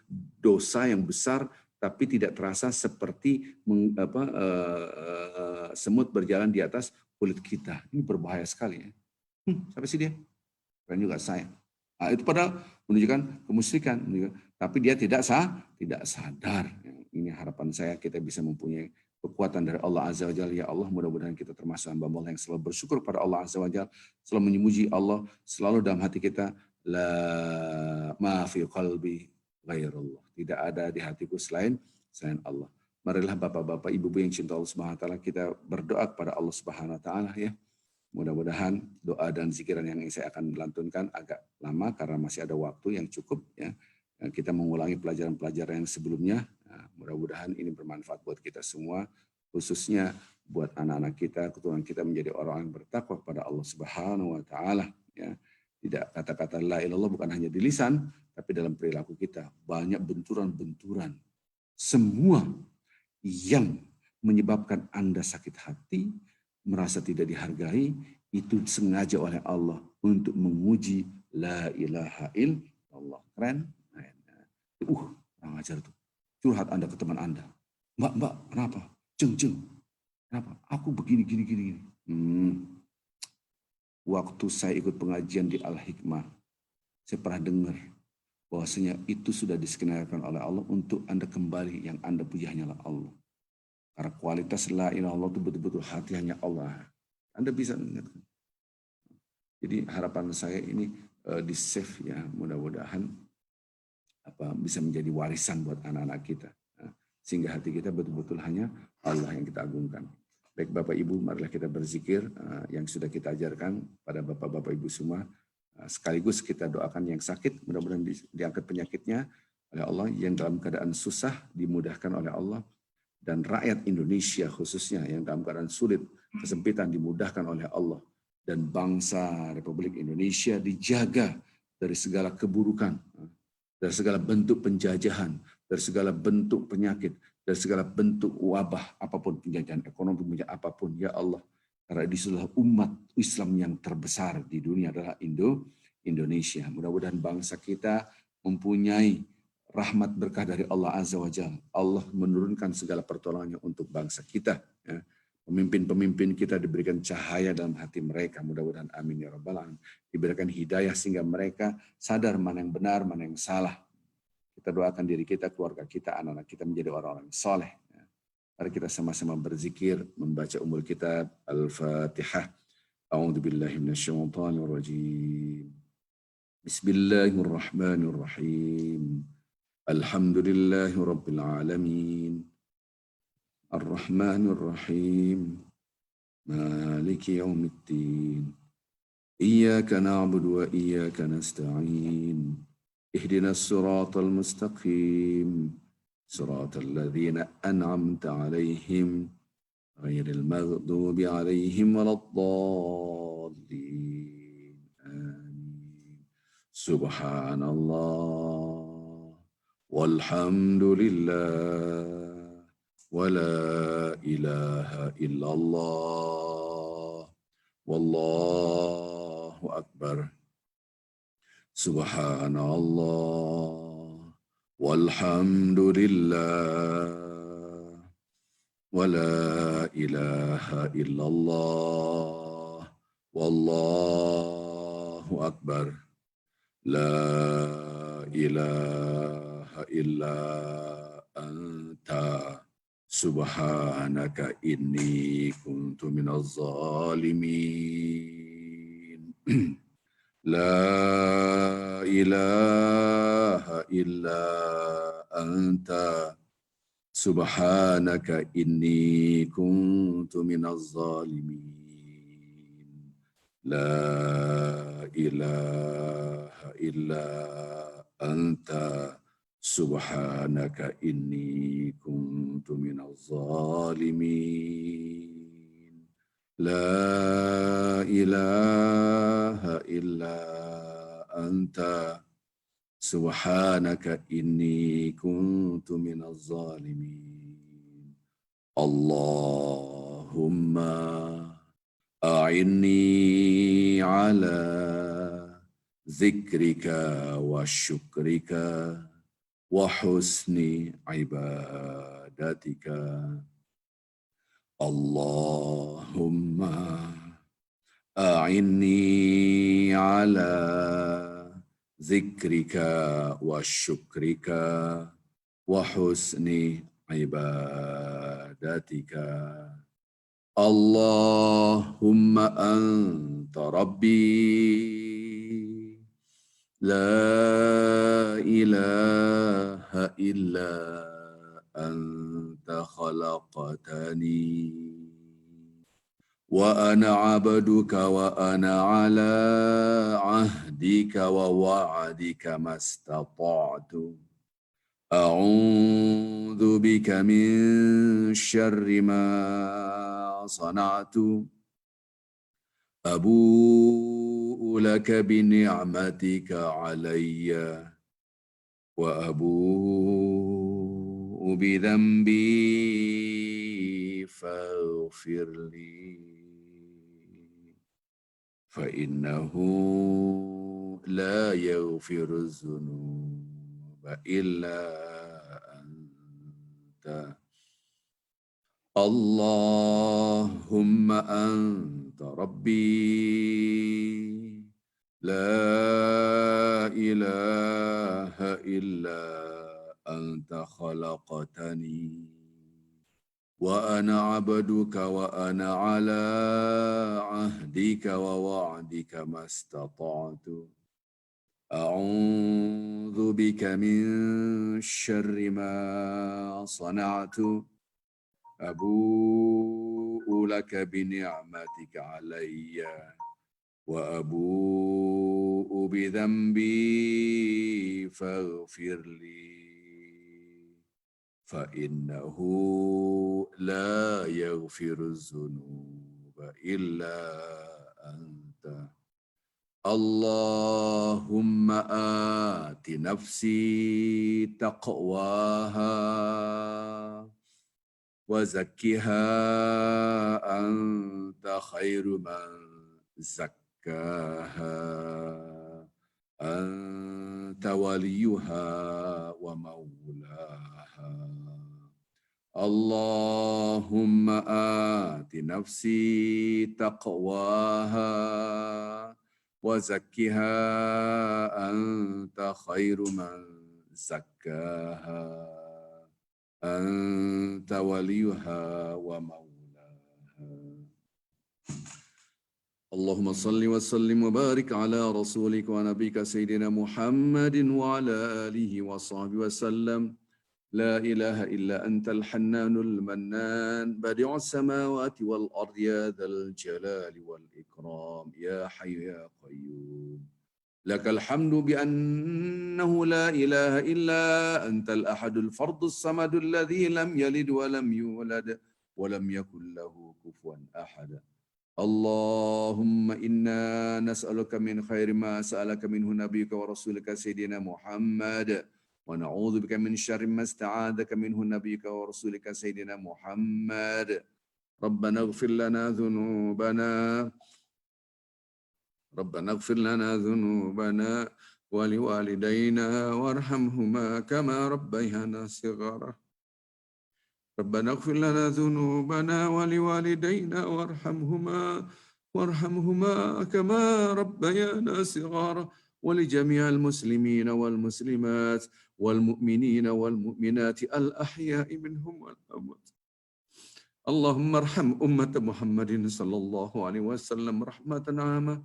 dosa yang besar tapi tidak terasa seperti semut berjalan di atas kulit kita. Ini berbahaya sekali ya. Sampai sih dia. Keren juga saya. Nah, itu padahal menunjukkan kemusyrikan, tapi dia tidak sadar. Ini harapan saya kita bisa mempunyai kekuatan dari Allah Azza wa Jalla. Ya Allah, mudah-mudahan kita termasuk hamba Allah yang selalu bersyukur pada Allah Azza wa Jalla, selalu memuji Allah, selalu dalam hati kita la ma fi qalbi ghairullah. Tidak ada di hatiku selain Allah. Marilah Bapak-bapak, Ibu-ibu yang cinta Allah Subhanahu wa taala, kita berdoa kepada Allah Subhanahu wa taala ya. Mudah-mudahan doa dan zikiran yang saya akan lantunkan agak lama karena masih ada waktu yang cukup ya. Kita mengulangi pelajaran-pelajaran yang sebelumnya. Nah, mudah-mudahan ini bermanfaat buat kita semua, khususnya buat anak-anak kita, keturunan kita menjadi orang yang bertakwa kepada Allah Subhanahu wa taala ya. Tidak kata-kata la ilallah bukan hanya di lisan, tapi dalam perilaku kita banyak benturan-benturan. Semua yang menyebabkan Anda sakit hati, merasa tidak dihargai, itu sengaja oleh Allah untuk menguji la ilaha illallah. Keren? Kurang ajar tuh. Curhat Anda ke teman Anda. Mbak, kenapa? Jeng. Kenapa? Aku begini. Waktu saya ikut pengajian di Al-Hikmah, saya pernah dengar bahwasanya itu sudah diskenariokan oleh Allah untuk Anda kembali, yang Anda puji hanyalah Allah. Karena kualitas la ilaha illallah itu betul-betul hati hanya Allah. Anda bisa mengingatkan. Jadi harapan saya ini di save ya, mudah-mudahan bisa menjadi warisan buat anak-anak kita. Sehingga hati kita betul-betul hanya Allah yang kita agungkan. Baik Bapak Ibu, marilah kita berzikir yang sudah kita ajarkan pada Bapak-Bapak Ibu semua. Sekaligus kita doakan yang sakit, mudah-mudahan diangkat penyakitnya oleh Allah, yang dalam keadaan susah dimudahkan oleh Allah, dan rakyat Indonesia khususnya yang dalam keadaan sulit, kesempitan dimudahkan oleh Allah, dan bangsa Republik Indonesia dijaga dari segala keburukan, dari segala bentuk penjajahan, dari segala bentuk penyakit, dari segala bentuk wabah, apapun penjajahan ekonomi, apapun, ya Allah. Karena disitulah umat Islam yang terbesar di dunia adalah Indonesia. Mudah-mudahan bangsa kita mempunyai rahmat berkah dari Allah Azza wa Jalla. Allah menurunkan segala pertolongannya untuk bangsa kita. Ya. Pemimpin-pemimpin kita diberikan cahaya dalam hati mereka. Mudah-mudahan amin ya rabbal alamin. Diberikan hidayah sehingga mereka sadar mana yang benar, mana yang salah. Kita doakan diri kita, keluarga kita, anak-anak kita menjadi orang-orang soleh. Mari kita sama-sama berzikir, membaca umul kitab Al-Fatihah. A'udzu billahi minasyaitonir rajim. Bismillahirrahmanirrahim. Alhamdulillahi rabbil alamin. Ar-Rahmanir Rahim. Maliki yaumiddin. Iyyaka na'budu wa iyyaka nasta'in. Ihdinas siratal mustaqim. صراط الذين أنعمت عليهم غير المغضوب عليهم ولا الضالين آمين سبحان الله والحمد لله ولا إله إلا الله والله أكبر سبحان الله والحمد لله ولا إله إلا الله والله أكبر لا إله إلا أنت سبحانك إني كنت من الظالمين لا إله إلا أنت سبحانك إني كنت من الظالمين لا إله إلا أنت سبحانك إني كنت من الظالمين لا إله إلا أنت سبحانك إني كنت من الظالمين اللهم أعني على ذكرك وشكرك وحسن عبادتك اللهم أعني على ذكرك وشكرك وحسن عبادتك اللهم أنت ربي لا إله إلا أنت خلقتني وأنا عبدك وأنا على عهدك ووعدك ما استطعت أعوذ بك من شر ما صنعت أبوء لك بنعمتك علي وأبوء بذنبي فاغفر لي فإنه لا يغفر الذنوب إلا أنت اللهم أنت ربي لا إله إلا أنت خلقتني وأنا عبدك وأنا على عهدك ووعدك ما استطعت أعوذ بك من شر ما صنعت أبوء لك بنعمتك علي وأبوء بذنبي فاغفر لي فإنه لا يغفر الذنوب إلا أنت اللهم آت نفسي تقواها وزكها أنت خير من زكاها أنت وليها ومولاها اللهم آت نفسي تقواها وزكها أنت خير من زكاها أنت وليها ومولاها اللهم صل وسلم وبارك على رسولك ونبيك سيدنا محمد وعلى آله وصحبه وسلم لا إله إلا أنت الحنان المنان بديع السماوات والأرض يا ذا الجلال والإكرام يا حي يا قيوم لك الحمد بأنه لا إله إلا أنت الأحد الفرد الصمد الذي لم يلد ولم يولد ولم يكن له كفوا أحد اللهم إنا نسألك من خير ما سألك منه نبيك ورسولك سيدنا محمد ونعوذ بك من شر ما استعاذك منه نبيك ورسولك سيدنا محمد ربنا اغفر لنا ذنوبنا ولوالدينا وارحمهما كما ربيانا صغارا ربنا اغفر لنا ذنوبنا ولوالدينا وارحمهما كما ربيانا صغارا ولجميع المسلمين والمسلمات والمؤمنين والمؤمنات الأحياء منهم والأموات اللهم ارحم أمة محمد صلى الله عليه وسلم رحمة عامة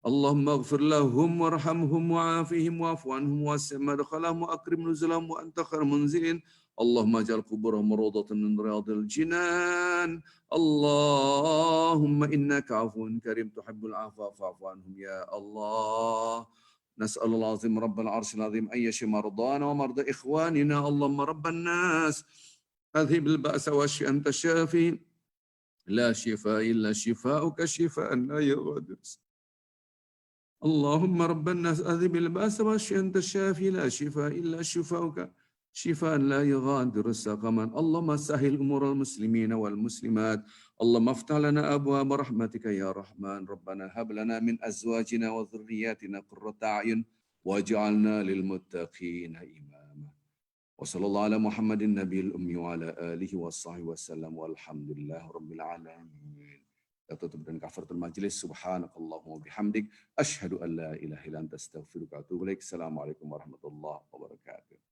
اللهم اغفر لهم وارحمهم وعافهم واعف عنهم واسع مدخلهم واكرم نزلهم وانت خير منزلين اللهم اجعل قبورهم روضة من رياض الجنان اللهم انك عفو كريم تحب العفو فاعف عنهم يا الله نسأل الله العظيم رب العرش العظيم أن يشفي مرضانا ومرضى إخواننا اللهم رب الناس أذهب البأس واشف أنت الشافي لا شفاء إلا شفاؤك شفاء لا يغادر اللهم رب الناس أذهب البأس واشف أنت الشافي لا شفاء إلا شفاؤك شفاء لا يغادر سقما اللهم سهل أمور المسلمين والمسلمات اللهم افتح لنا أبواب رحمتك يا رحمن ربنا هب لنا من أزواجنا وذرياتنا قرة أعين واجعلنا للمتقين إماما وصلى الله على محمد النبي الأمي وعلى آله وصحبه وسلم والحمد لله رب العالمين. Kita tutup dengan kafaratul majlis. Subhanakallahumma bihamdik. Asyhadu an la ilaha illa anta astaghfiruka wa atubu ilaik. Assalamualaikum warahmatullahi wabarakatuh.